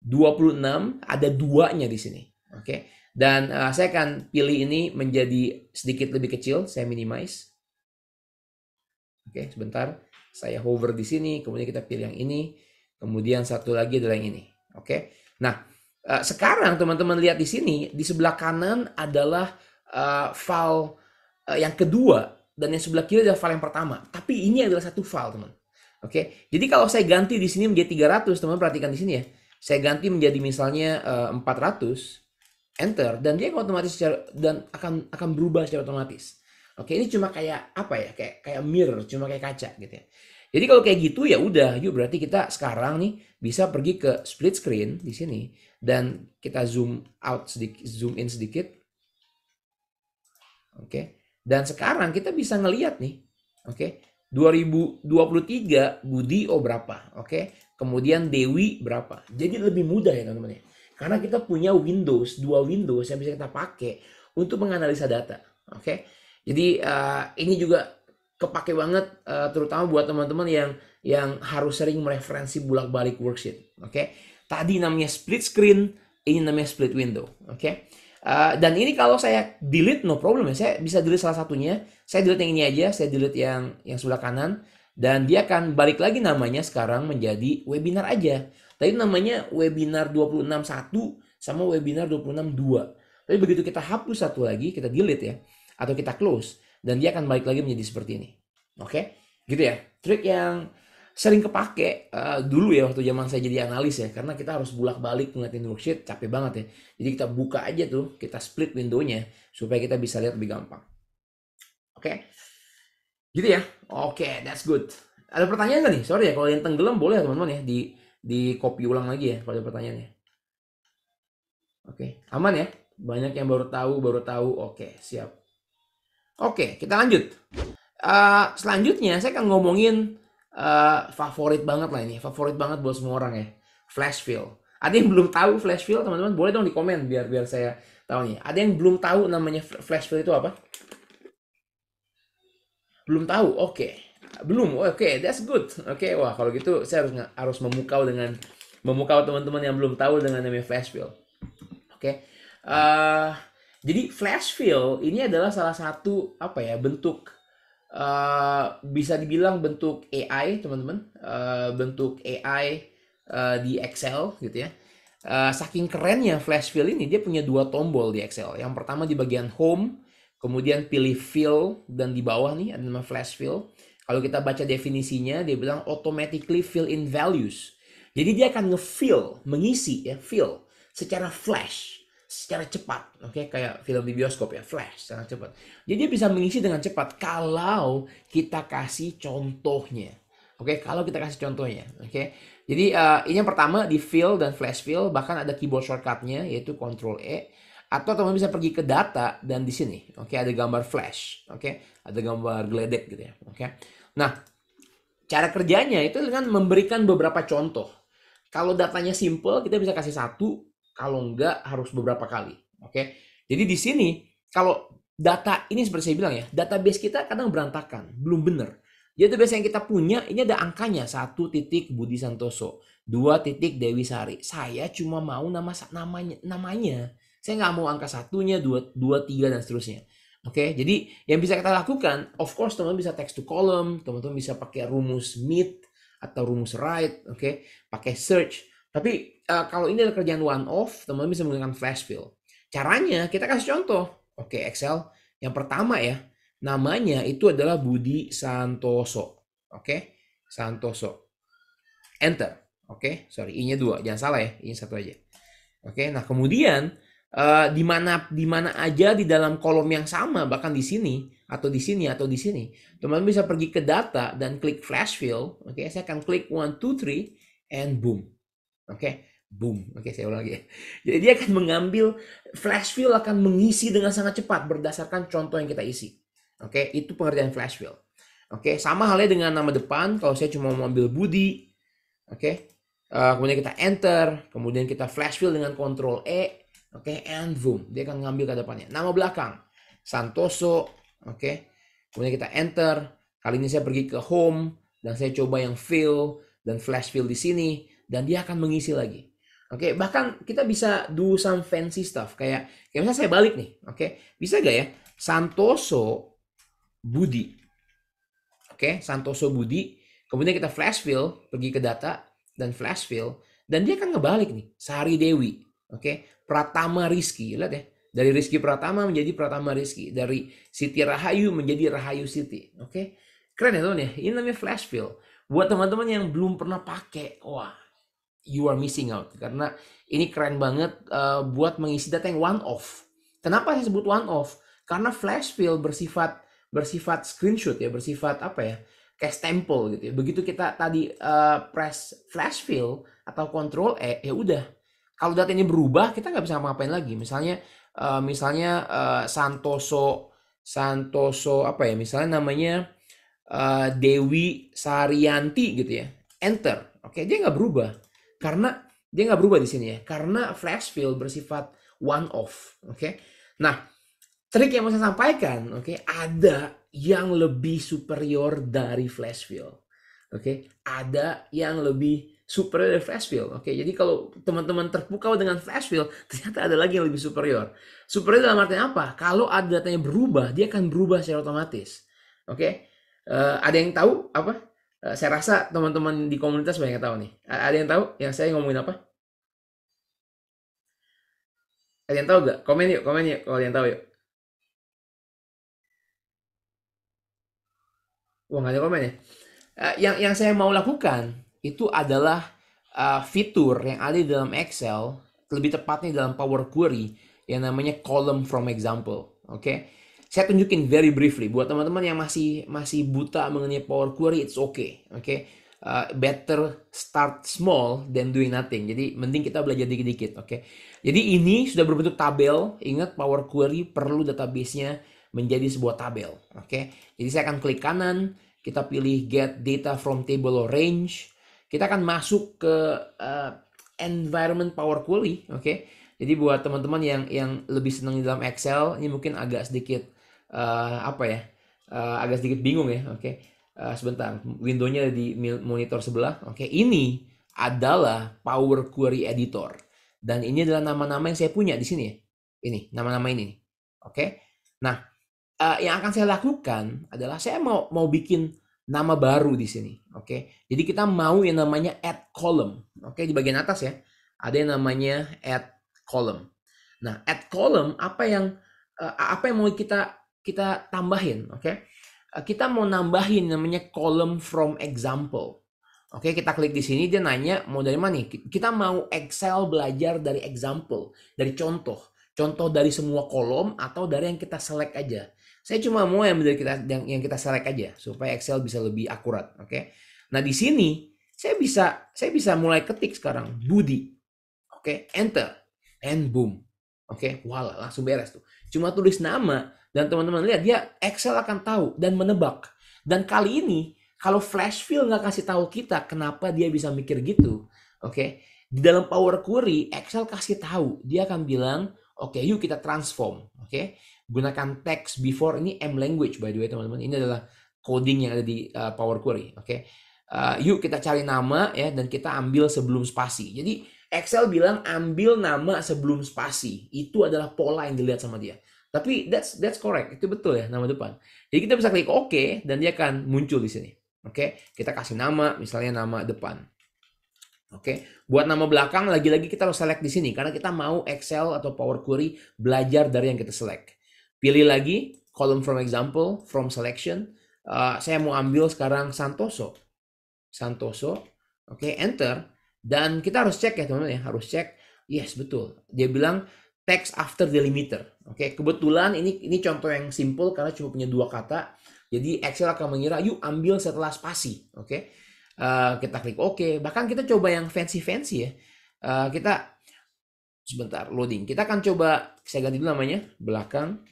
26, ada duanya di sini. Oke. Dan saya akan pilih ini menjadi sedikit lebih kecil, saya minimize. Oke, sebentar. Saya hover di sini, kemudian kita pilih yang ini, kemudian satu lagi adalah yang ini. Oke. Nah, sekarang teman-teman lihat di sini, di sebelah kanan adalah file yang kedua, dan yang sebelah kiri adalah file yang pertama. Tapi ini adalah satu file, teman. Oke. Jadi kalau saya ganti di sini menjadi 300, teman perhatikan di sini ya. Saya ganti menjadi misalnya 400. Enter, dan dia otomatis akan berubah secara otomatis. Oke, ini cuma kayak apa ya? Kayak mirror, cuma kayak kaca gitu ya. Jadi kalau kayak gitu ya udah, yuk berarti kita sekarang nih bisa pergi ke split screen di sini dan kita zoom out sedikit, zoom in sedikit. Oke. Dan sekarang kita bisa ngelihat nih. Oke. 2023 Budi berapa? Oke. Kemudian Dewi berapa? Jadi lebih mudah ya teman-teman ya. Karena kita punya dua Windows yang bisa kita pakai untuk menganalisa data. Oke. Jadi ini juga kepake banget terutama buat teman-teman yang harus sering mereferensi bolak-balik worksheet. Oke. Tadi namanya split screen, ini namanya split window. Oke. Dan ini kalau saya delete no problem ya. Saya bisa delete salah satunya. Saya delete yang ini aja, saya delete yang sebelah kanan dan dia akan balik lagi namanya sekarang menjadi webinar aja. Tadi namanya webinar 26.1 sama webinar 26.2. Tapi begitu kita hapus satu lagi, kita delete ya, atau kita close, dan dia akan balik lagi menjadi seperti ini. Oke? Gitu ya. Trik yang sering kepake dulu ya waktu zaman saya jadi analis ya, karena kita harus bolak-balik ngeliatin worksheet, capek banget ya. Jadi kita buka aja tuh, kita split window-nya supaya kita bisa lihat lebih gampang. Oke? Gitu ya. Oke, that's good. Ada pertanyaan nggak nih? Sorry ya, kalau yang tenggelam boleh teman-teman ya di copy ulang lagi ya kalau ada pertanyaannya. Oke, aman ya? Banyak yang baru tahu. Oke, siap. Oke, kita lanjut. Selanjutnya saya akan ngomongin favorit banget lah ini. Favorit banget buat semua orang ya. Flash fill. Ada yang belum tahu flash fill, teman-teman? Boleh dong di komen biar saya tahu nih. Ada yang belum tahu namanya flash fill itu apa? Belum tahu? Oke. Belum? Oke, that's good. Oke, wah kalau gitu saya harus memukau teman-teman yang belum tahu dengan namanya flash fill. Oke. Jadi flash fill ini adalah salah satu bentuk bisa dibilang bentuk AI, teman-teman. Bentuk AI di Excel gitu ya. Saking kerennya flash fill ini, dia punya dua tombol di Excel. Yang pertama di bagian home, kemudian pilih fill, dan di bawah nih ada nama flash fill. Kalau kita baca definisinya, dia bilang automatically fill in values. Jadi dia akan nge-fill, mengisi ya, fill secara flash, secara cepat. Oke, kayak film di bioskop ya, flash, sangat cepat. Jadi dia bisa mengisi dengan cepat kalau kita kasih contohnya. Oke, kalau kita kasih contohnya. Oke. Jadi ini yang pertama di fill dan flash fill, bahkan ada keyboard shortcutnya yaitu Ctrl E. Atau teman bisa pergi ke data dan di sini, oke, ada gambar flash, oke, ada gambar geledek gitu ya, oke. Nah, cara kerjanya itu dengan memberikan beberapa contoh. Kalau datanya simple, kita bisa kasih satu, kalau enggak harus beberapa kali, oke. Jadi di sini kalau data ini seperti saya bilang ya, database kita kadang berantakan, belum benar. Database yang kita punya ini ada angkanya 1 titik Budi Santoso, 2 titik Dewi Sari. Saya cuma mau namanya. Saya nggak mau angka satunya, 2, 3, dan seterusnya. Oke, jadi yang bisa kita lakukan, of course teman-teman bisa text to column, teman-teman bisa pakai rumus meet atau rumus write, oke, pakai search. Tapi kalau ini adalah kerjaan one off, teman-teman bisa menggunakan flash fill. Caranya kita kasih contoh. Oke, Excel. Yang pertama ya, namanya itu adalah Budi Santoso. Oke, Santoso. Enter. Oke, sorry, I-nya 2, jangan salah ya, I-nya 1 aja. Oke, nah kemudian di mana aja di dalam kolom yang sama, bahkan di sini atau di sini atau di sini, teman-teman bisa pergi ke data dan klik flash fill. Oke, saya akan klik 1, 2, 3 and boom. Oke, boom. Oke, saya ulang lagi ya. Jadi dia akan mengambil flash fill, akan mengisi dengan sangat cepat berdasarkan contoh yang kita isi. Oke, itu pengertian flash fill. Oke, sama halnya dengan nama depan. Kalau saya cuma mau ambil Budi, oke, kemudian kita enter, kemudian kita flash fill dengan Ctrl E, oke, and boom, dia akan ngambil ke depannya. Nama belakang Santoso, oke, kemudian kita enter. Kali ini saya pergi ke home dan saya coba yang fill dan flash fill di sini, dan dia akan mengisi lagi. Oke, bahkan kita bisa do some fancy stuff kayak misalnya saya balik nih, oke, bisa gak ya Santoso Budi, oke, Santoso Budi, kemudian kita flash fill, pergi ke data dan flash fill, dan dia akan ngebalik nih, Sari Dewi, oke, Pratama Rizky, lihat ya, dari Rizky Pratama menjadi Pratama Rizky, dari Siti Rahayu menjadi Rahayu Siti, oke, keren ya teman ya, ini namanya flash fill. Buat teman-teman yang belum pernah pakai, wah, you are missing out, karena ini keren banget buat mengisi data yang one off. Kenapa saya sebut one off? Karena flash fill bersifat screenshot ya, bersifat apa ya, kayak stempel gitu ya. Begitu kita tadi press flash fill atau Ctrl E, ya udah. Kalau datanya berubah, kita nggak bisa ngapain lagi. Misalnya Santoso apa ya? Misalnya namanya Dewi Sarianti gitu ya. Enter. Oke, dia nggak berubah. Karena dia nggak berubah di sini ya. Karena flash fill bersifat one off. Oke. Nah, trik yang mau saya sampaikan, oke, ada yang lebih superior dari flash fill. Oke, ada yang lebih superior dari flash fill. Oke, jadi kalau teman-teman terpukau dengan flash fill, ternyata ada lagi yang lebih superior. Superior dalam artinya apa? Kalau ada datanya berubah, dia akan berubah secara otomatis. Oke, ada yang tahu apa? Saya rasa teman-teman di komunitas banyak yang tahu nih. Ada yang tahu yang saya ngomongin apa? Ada yang tahu gak? Komen yuk kalau ada yang tahu yuk. Wah, nggak ada komen ya. Yang saya mau lakukan itu adalah fitur yang ada di dalam Excel, lebih tepatnya dalam Power Query yang namanya column from example. Oke, saya tunjukin very briefly buat teman-teman yang masih buta mengenai Power Query, it's okay. Oke, better start small than doing nothing. Jadi mending kita belajar dikit-dikit. Oke, jadi ini sudah berbentuk tabel. Ingat, Power Query perlu database-nya menjadi sebuah tabel. Oke, jadi saya akan klik kanan, kita pilih get data from table or range. Kita akan masuk ke environment Power Query. Oke, jadi buat teman-teman yang lebih senang di dalam Excel, ini mungkin agak sedikit apa ya, agak sedikit bingung ya. Oke, sebentar, windownya di monitor sebelah. Oke, ini adalah Power Query Editor, dan ini adalah nama-nama yang saya punya di sini ya. Ini nama-nama ini. Oke, nah yang akan saya lakukan adalah saya mau bikin nama baru di sini. Oke, jadi kita mau yang namanya add column. Oke, di bagian atas ya ada yang namanya add column. Nah, add column apa yang mau kita tambahin? Oke, kita mau nambahin namanya column from example. Oke, kita klik di sini, dia nanya mau dari mana nih? Kita mau Excel belajar dari example, dari contoh dari semua kolom atau dari yang kita select aja. Saya cuma mau yang kita select aja supaya Excel bisa lebih akurat. Oke. Nah, di sini saya bisa mulai ketik sekarang Budi. Oke, enter and boom. Oke, wala, langsung beres tuh. Cuma tulis nama dan teman-teman lihat dia Excel akan tahu dan menebak. Dan kali ini kalau flash fill nggak kasih tahu kita kenapa dia bisa mikir gitu, oke? Di dalam Power Query Excel kasih tahu, dia akan bilang, oke, yuk kita transform, oke? Gunakan text before, ini M language by the way teman-teman. Ini adalah coding yang ada di Power Query, oke? Yuk kita cari nama ya dan kita ambil sebelum spasi. Jadi Excel bilang ambil nama sebelum spasi. Itu adalah pola yang dilihat sama dia. Tapi that's correct, itu betul ya nama depan. Jadi kita bisa klik OK dan dia akan muncul di sini. Oke, kita kasih nama, misalnya nama depan. Oke, buat nama belakang lagi-lagi kita harus select di sini karena kita mau Excel atau Power Query belajar dari yang kita select. Pilih lagi column from example, from selection. Saya mau ambil sekarang Santoso. Santoso, oke, enter. Dan kita harus cek ya teman-teman ya, harus cek. Yes, betul. Dia bilang text after delimiter. Oke, kebetulan ini contoh yang simple karena cuma punya 2 kata. Jadi Excel akan mengira yuk ambil setelah spasi. Oke. Kita klik OK. Bahkan kita coba yang fancy-fancy ya. Kita sebentar loading. Kita akan coba, saya ganti dulu namanya, belakang.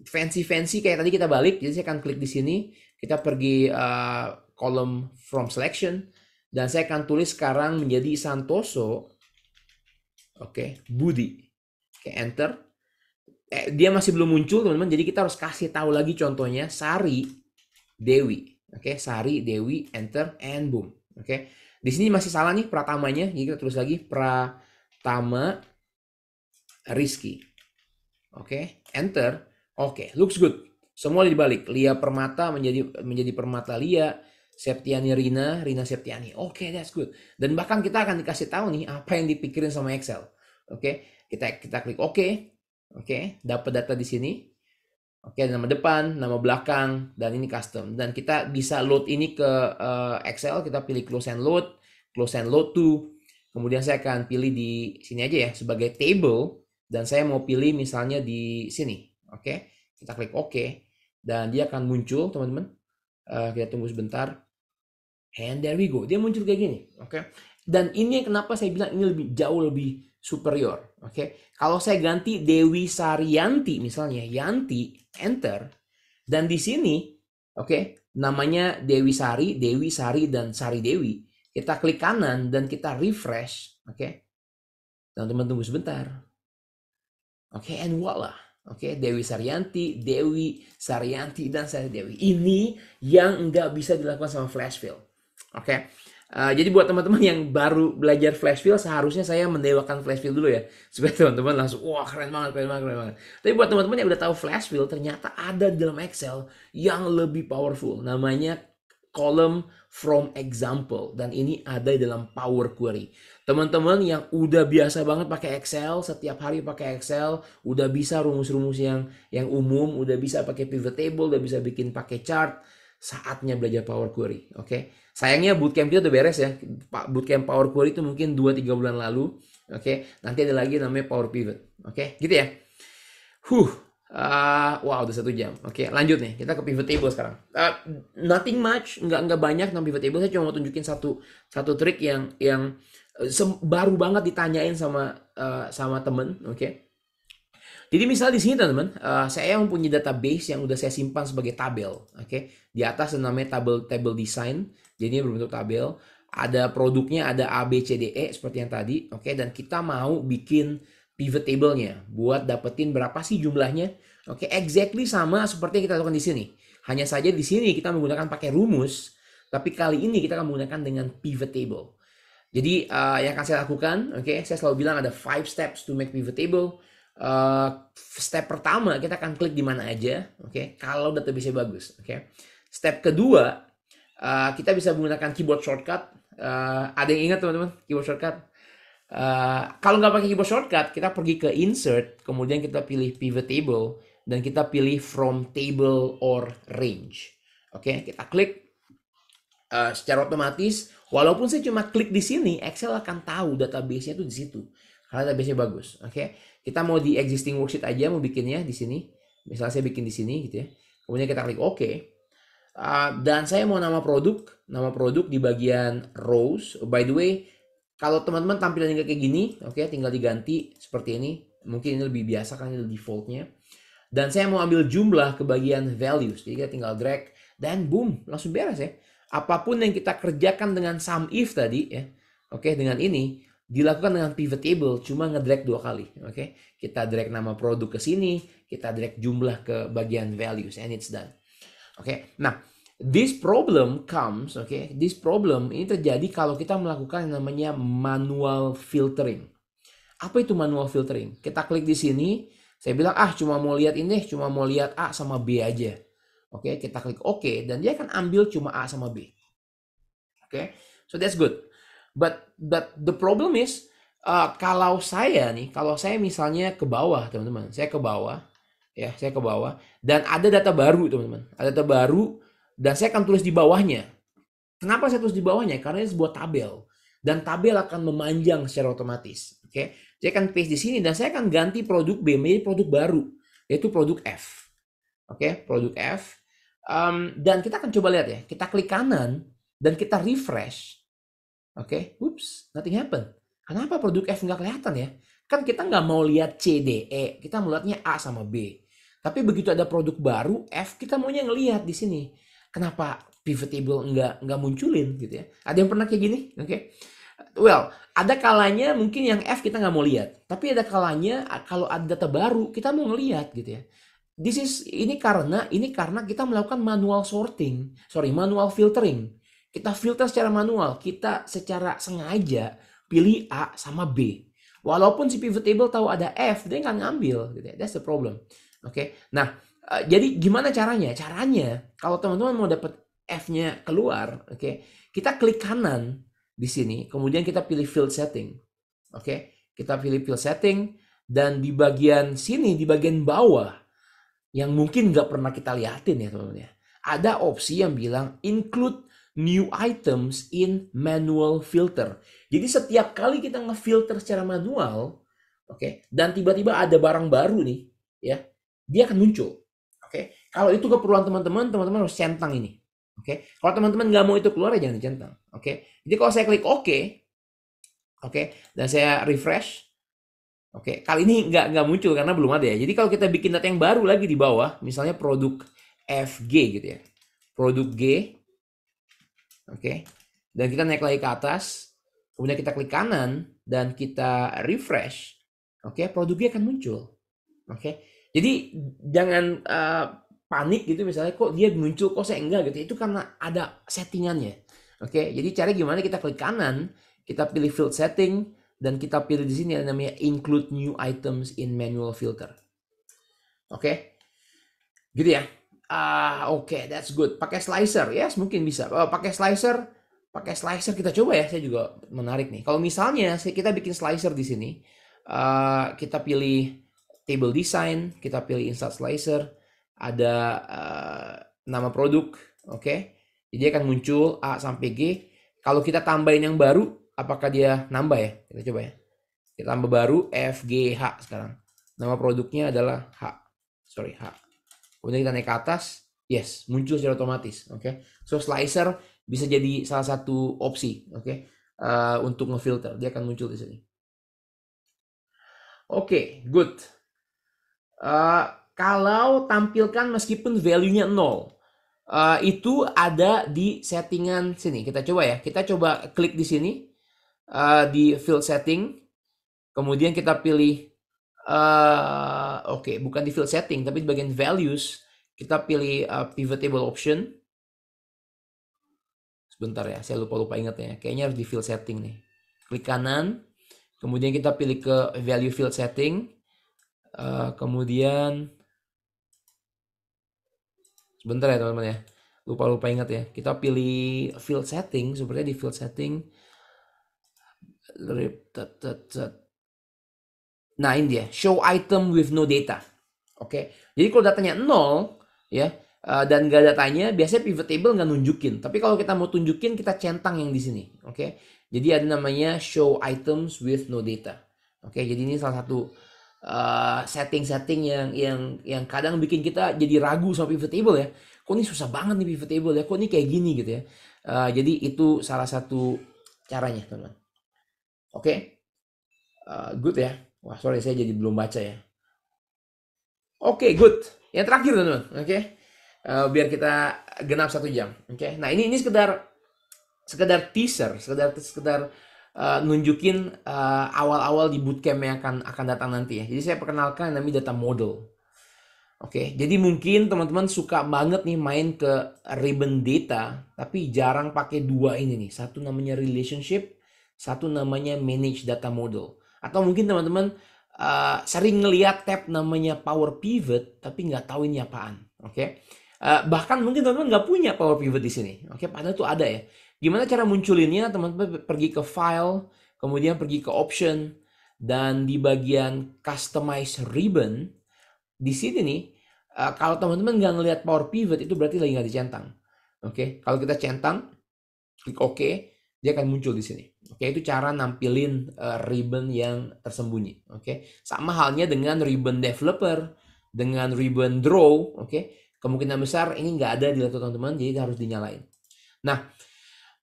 Fancy-fancy kayak tadi kita balik. Jadi saya akan klik di sini. Kita pergi column from selection. Dan saya akan tulis sekarang menjadi Santoso. Oke, Budi. Oke, enter. Dia masih belum muncul teman-teman. Jadi kita harus kasih tahu lagi contohnya. Sari Dewi. Oke, Sari Dewi, enter, and boom. Oke, di sini masih salah nih pratamanya. Jadi kita tulis lagi Pratama Rizky. Oke, enter. Oke, looks good. Semua dibalik. Lia Permata menjadi Permata Lia. Septiani Rina, Rina Septiani. Oke, that's good. Dan bahkan kita akan dikasih tahu nih apa yang dipikirin sama Excel. Oke, kita klik OK. Oke, dapat data di sini. Oke, nama depan, nama belakang, dan ini custom. Dan kita bisa load ini ke Excel. Kita pilih close and load to. Kemudian saya akan pilih di sini aja ya sebagai table. Dan saya mau pilih misalnya di sini. Oke, kita klik OK. Dan dia akan muncul teman-teman. Kita tunggu sebentar. And there we go. Dia muncul kayak gini. Oke. Dan ini kenapa saya bilang ini jauh lebih superior. Oke. Kalau saya ganti Dewi Saryanti misalnya, Yanti, enter. Dan di sini, oke, namanya Dewi Sari, dan Sari Dewi. Kita klik kanan dan kita refresh. Oke. Teman-teman tunggu sebentar. Oke, and voila. Oke, Dewi Saryanti, dan Sari Dewi. Ini yang nggak bisa dilakukan sama flash fill. Oke, jadi buat teman-teman yang baru belajar flash fill, seharusnya saya mendewakan flash fill dulu ya, supaya teman-teman langsung wah keren banget. Tapi buat teman-teman yang udah tahu flash fill, ternyata ada di dalam Excel yang lebih powerful, namanya column from example, dan ini ada di dalam Power Query. Teman-teman yang udah biasa banget pakai Excel, setiap hari pakai Excel, udah bisa rumus-rumus yang umum, udah bisa pakai pivot table, udah bisa bikin pakai chart, saatnya belajar Power Query. Oke. Sayangnya bootcamp kita udah beres ya. Bootcamp Power Query itu mungkin 2-3 bulan lalu. Oke. Nanti ada lagi namanya Power Pivot. Oke, gitu ya. Wow, udah 1 jam. Oke, lanjut nih. Kita ke pivot table sekarang. Nothing much, nggak banyak tentang pivot table. Saya cuma mau tunjukin satu trik yang baru banget ditanyain sama temen. Oke. Jadi misal di sini teman-teman, saya mempunyai database yang udah saya simpan sebagai tabel. Oke. Di atas namanya table design. Jadi berbentuk tabel. Ada produknya, ada A, B, C, D, E seperti yang tadi. Oke, dan kita mau bikin pivot table-nya buat dapetin berapa sih jumlahnya. Oke, exactly sama seperti yang kita lakukan di sini. Hanya saja di sini kita menggunakan pakai rumus, tapi kali ini kita akan menggunakan dengan pivot table. Jadi yang akan saya lakukan, oke, saya selalu bilang ada 5 steps to make pivot table. Step pertama kita akan klik di mana aja, oke, kalau database-nya bagus. Oke. Step kedua, kita bisa menggunakan keyboard shortcut. Ada yang ingat teman-teman keyboard shortcut? Kalau nggak pakai keyboard shortcut, kita pergi ke insert, kemudian kita pilih pivot table, dan kita pilih from table or range. Oke, kita klik. Secara otomatis, walaupun saya cuma klik di sini, Excel akan tahu database-nya itu di situ. Karena database-nya bagus. Oke, kita mau di existing worksheet aja, mau bikinnya di sini. Misalnya saya bikin di sini gitu ya. Kemudian kita klik OK. Dan saya mau nama produk di bagian rows. By the way, kalau teman-teman tampilannya kayak gini, oke, tinggal diganti seperti ini. Mungkin ini lebih biasa kan, ini defaultnya. Dan saya mau ambil jumlah ke bagian values. Jadi kita tinggal drag dan boom, langsung beres ya. Apapun yang kita kerjakan dengan sum if tadi ya, oke, dengan ini dilakukan dengan pivot table, cuma ngedrag 2 kali. Oke, kita drag nama produk ke sini, kita drag jumlah ke bagian values, and it's done. Oke, nah, this problem ini terjadi kalau kita melakukan yang namanya manual filtering. Apa itu manual filtering? Kita klik di sini, saya bilang cuma mau lihat ini, cuma mau lihat A sama B aja. Oke, kita klik OK dan dia akan ambil cuma A sama B. Oke, so that's good. But the problem is, kalau saya misalnya ke bawah, teman-teman, saya ke bawah, ya, saya ke bawah, dan ada data baru, teman-teman, ada data baru, dan saya akan tulis di bawahnya. Kenapa saya tulis di bawahnya? Karena ini sebuah tabel, dan tabel akan memanjang secara otomatis. Oke, saya akan paste di sini, dan saya akan ganti produk B menjadi produk baru, yaitu produk F. Oke, produk F. Dan kita akan coba lihat ya, kita klik kanan, dan kita refresh. Oke, oops, nothing happen. Kenapa produk F nggak kelihatan ya? Kan kita nggak mau lihat C, D, E. Kita mau lihatnya A sama B. Tapi begitu ada produk baru, F, kita maunya ngelihat di sini. Kenapa pivot table nggak munculin gitu ya? Ada yang pernah kayak gini? Oke. Well, ada kalanya mungkin yang F kita nggak mau lihat. Tapi ada kalanya kalau ada data baru, kita mau ngelihat gitu ya. Ini karena kita melakukan manual manual filtering. Kita filter secara manual, kita secara sengaja pilih A sama B. Walaupun si pivot table tahu ada F, dia nggak ngambil, gitu ya. That's the problem. Oke. Nah, jadi gimana caranya? Caranya, kalau teman-teman mau dapat F-nya keluar, oke, kita klik kanan di sini, kemudian kita pilih field setting. Oke, kita pilih field setting, dan di bagian sini, di bagian bawah, yang mungkin nggak pernah kita liatin ya teman-teman ya, ada opsi yang bilang include new items in manual filter. Jadi setiap kali kita ngefilter secara manual, oke, dan tiba-tiba ada barang baru nih, ya, dia akan muncul. Oke, kalau itu keperluan teman-teman harus centang ini. Oke, kalau teman-teman nggak mau itu keluar ya jangan dicentang. Oke, jadi kalau saya klik OK, oke, dan saya refresh, oke, kali ini nggak muncul karena belum ada ya. Jadi kalau kita bikin data yang baru lagi di bawah, misalnya produk FG gitu ya, produk G, oke, dan kita naik lagi ke atas, kemudian kita klik kanan dan kita refresh, oke, produk G akan muncul, oke. Jadi jangan panik gitu misalnya kok dia muncul kok saya enggak gitu, itu karena ada settingannya, oke. Jadi cara gimana, kita klik kanan, kita pilih field setting, dan kita pilih di sini ada namanya include new items in manual filter. Oke. Gitu ya. Oke, that's good. Pakai slicer, yes, mungkin bisa. Pakai slicer kita coba ya. Saya juga menarik nih. Kalau misalnya kita bikin slicer di sini, kita pilih table design, kita pilih insert slicer, ada nama produk, oke. Jadi akan muncul A sampai G. Kalau kita tambahin yang baru, apakah dia nambah ya? Kita coba ya. Kita tambah baru F, G, H sekarang. Nama produknya adalah H. Kemudian kita naik ke atas. Yes, muncul secara otomatis. Oke. So slicer bisa jadi salah satu opsi. Oke. Untuk ngefilter. Dia akan muncul di sini. Oke, good. Kalau tampilkan meskipun value-nya 0. Itu ada di settingan sini. Kita coba ya. Kita coba klik di sini. Di field setting, kemudian kita pilih oke, bukan di field setting tapi di bagian values kita pilih pivot table option. Sebentar ya, saya lupa ingat ya, kayaknya harus di field setting nih. Klik kanan, kemudian kita pilih ke value field setting, kemudian sebentar ya teman-teman ya, lupa ingat ya, kita pilih field setting. Sepertinya di field setting. Nah ini dia, show item with no data. Oke, jadi kalau datanya 0 ya, dan nggak datanya, biasanya pivot table nggak nunjukin. Tapi kalau kita mau tunjukin, kita centang yang di sini. Oke, jadi ada namanya show items with no data. Oke, jadi ini salah satu setting yang kadang bikin kita jadi ragu sama pivot table ya. Kok ini susah banget nih pivot table ya, kok ini kayak gini gitu ya. Jadi itu salah satu caranya teman-teman. Oke, good ya. Wah, sorry saya jadi belum baca ya. Oke, good. Yang terakhir teman-teman. Oke. Biar kita genap 1 jam. Oke. Nah, ini sekedar teaser, sekedar nunjukin awal-awal di bootcamp yang akan datang nanti ya. Jadi saya perkenalkan namanya data model. Oke. Jadi mungkin teman-teman suka banget nih main ke ribbon data, tapi jarang pakai 2 ini nih. Satu namanya relationship, satu namanya manage data model. Atau mungkin teman-teman sering ngeliat tab namanya Power Pivot tapi nggak tahu ini apaan. Oke. Bahkan mungkin teman-teman nggak punya Power Pivot di sini. Oke, padahal tuh ada ya. Gimana cara munculinnya? Teman-teman pergi ke File, kemudian pergi ke Option, dan di bagian Customize Ribbon, di sini nih, kalau teman-teman nggak ngelihat Power Pivot itu berarti lagi nggak dicentang. Oke, kalau kita centang, klik OK, dia akan muncul di sini. Oke, itu cara nampilin ribbon yang tersembunyi. Oke, sama halnya dengan ribbon developer, dengan ribbon draw. Oke, kemungkinan besar ini nggak ada di laptop teman-teman, jadi harus dinyalain. Nah,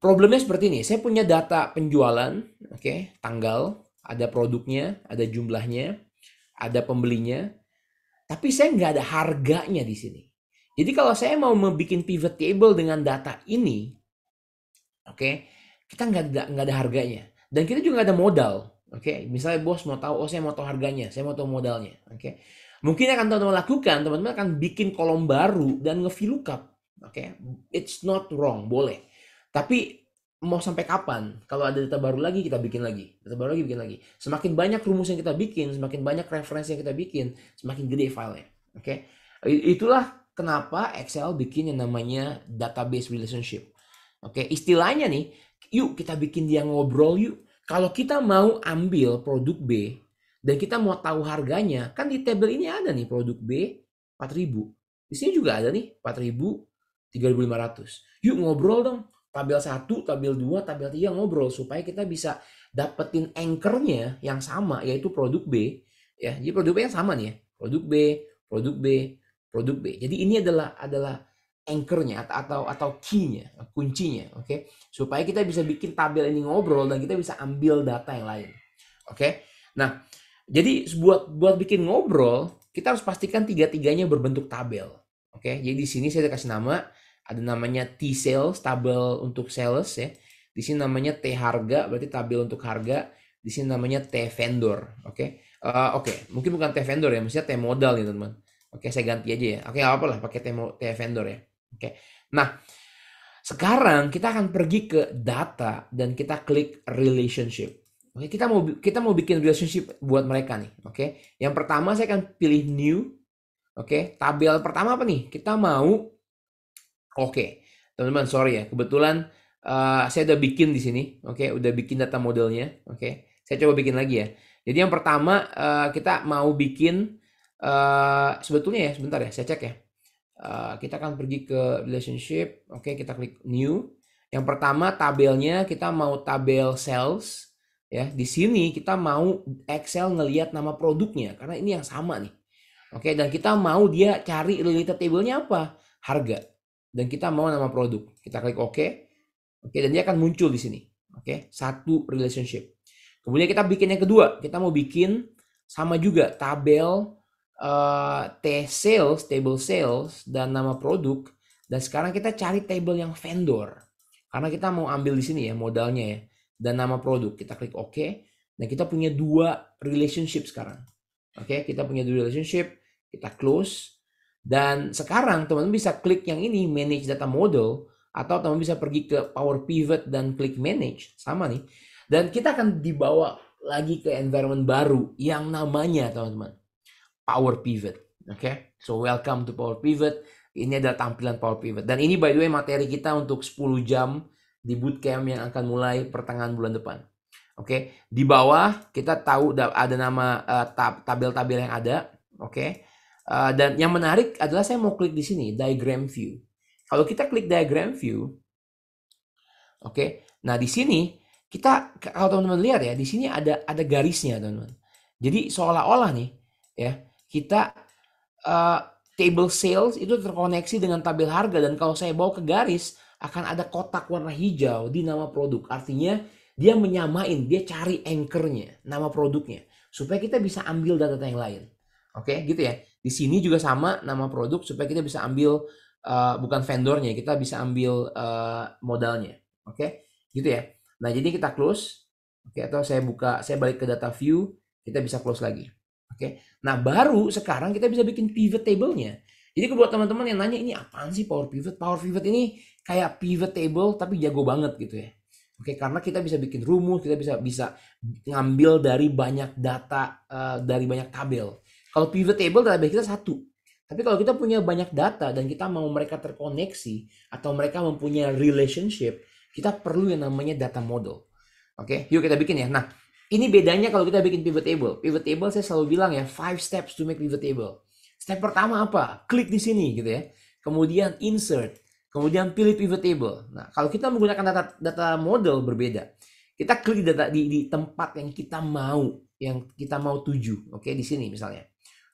problemnya seperti ini. Saya punya data penjualan, oke, tanggal, ada produknya, ada jumlahnya, ada pembelinya, tapi saya nggak ada harganya di sini. Jadi kalau saya mau membuat pivot table dengan data ini, oke, kita nggak ada harganya, dan kita juga nggak ada modal. Oke, misalnya bos mau tahu, oh saya mau tahu harganya, saya mau tahu modalnya. Oke, mungkin akan teman-teman lakukan, teman-teman akan bikin kolom baru dan nge-VLOOKUP. Oke, it's not wrong, boleh. Tapi mau sampai kapan? Kalau ada data baru lagi kita bikin lagi, data baru lagi bikin lagi. Semakin banyak rumus yang kita bikin, semakin banyak referensi yang kita bikin, semakin gede filenya. Oke, itulah kenapa Excel bikin yang namanya database relationship. Oke, istilahnya nih, yuk kita bikin dia ngobrol yuk. Kalau kita mau ambil produk B dan kita mau tahu harganya, kan di tabel ini ada nih produk B 4.000. Di sini juga ada nih 4.000, 3.500. Yuk ngobrol dong. Tabel 1, tabel 2, tabel 3 ngobrol supaya kita bisa dapetin anchor-nya yang sama, yaitu produk B. Ya, jadi produk B yang sama nih ya. Produk B, produk B, produk B. Jadi ini adalah anchor-nya atau key-nya, kuncinya, oke? Supaya kita bisa bikin tabel ini ngobrol dan kita bisa ambil data yang lain. Oke? Nah, jadi buat bikin ngobrol, kita harus pastikan tiga-tiganya berbentuk tabel. Oke? Jadi di sini saya kasih nama, ada namanya T sales, tabel untuk sales ya. Di sini namanya T harga, berarti tabel untuk harga. Di sini namanya T vendor, oke? Oke, mungkin bukan T vendor ya, maksudnya T modal nih teman-teman. Oke, saya ganti aja ya. Oke, apa lah pakai T vendor ya. Oke. Nah, sekarang kita akan pergi ke data dan kita klik relationship. Oke, kita mau bikin relationship buat mereka nih. Oke. Yang pertama saya akan pilih new. Oke, tabel pertama apa nih? Kita mau teman-teman, sorry ya. Kebetulan saya udah bikin di sini. Oke, udah bikin data modelnya. Oke. Saya coba bikin lagi ya. Jadi yang pertama kita mau bikin sebetulnya ya, sebentar ya, saya cek ya. Kita akan pergi ke relationship. Oke, kita klik new. Yang pertama tabelnya kita mau tabel sales ya. Di sini kita mau Excel ngelihat nama produknya karena ini yang sama nih. Oke, dan kita mau dia cari related table-nya apa? Harga. Dan kita mau nama produk. Kita klik OK. Oke, dan dia akan muncul di sini. Oke, satu relationship. Kemudian kita bikin yang kedua. Kita mau bikin sama juga tabel T sales, table sales, dan nama produk. Dan sekarang kita cari table yang vendor. Karena kita mau ambil di sini ya modalnya ya. Dan nama produk. Kita klik OK. Dan kita punya dua relationship sekarang. Oke, kita punya dua relationship. Kita close. Dan sekarang teman-teman bisa klik yang ini, manage data model. Atau teman bisa pergi ke Power Pivot dan klik manage. Sama nih. Dan kita akan dibawa lagi ke environment baru yang namanya teman-teman Power Pivot. Oke, so welcome to Power Pivot. Ini adalah tampilan Power Pivot. Dan ini by the way materi kita untuk 10 jam di bootcamp yang akan mulai pertengahan bulan depan. Oke, di bawah kita tahu ada nama tabel-tabel yang ada. Oke, dan yang menarik adalah saya mau klik di sini diagram view. Kalau kita klik diagram view, oke, nah di sini kita kalau teman-teman lihat ya di sini ada garisnya teman-teman. Jadi seolah-olah nih ya kita table sales itu terkoneksi dengan tabel harga dan kalau saya bawa ke garis akan ada kotak warna hijau di nama produk. Artinya dia menyamain, dia cari anchor-nya, nama produknya supaya kita bisa ambil data yang lain. Oke, gitu ya. Di sini juga sama nama produk supaya kita bisa ambil bukan vendornya, kita bisa ambil modalnya. Oke, gitu ya. Nah, jadi kita close. Oke, atau saya balik ke data view, kita bisa close lagi. Oke. Nah, baru sekarang kita bisa bikin pivot table-nya. Jadi buat teman-teman yang nanya ini apaan sih Power Pivot? Power Pivot ini kayak pivot table tapi jago banget gitu ya. Oke, karena kita bisa bikin rumus, kita bisa ngambil dari banyak data, dari banyak tabel. Kalau pivot table database kita satu. Tapi kalau kita punya banyak data dan kita mau mereka terkoneksi atau mereka mempunyai relationship, kita perlu yang namanya data model. Oke, yuk kita bikin ya. Nah, ini bedanya kalau kita bikin pivot table. Pivot table saya selalu bilang ya, 5 steps to make pivot table. Step pertama apa? Klik di sini gitu ya. Kemudian insert, kemudian pilih pivot table. Nah, kalau kita menggunakan data model berbeda. Kita klik di tempat yang kita mau tuju. Oke, di sini misalnya.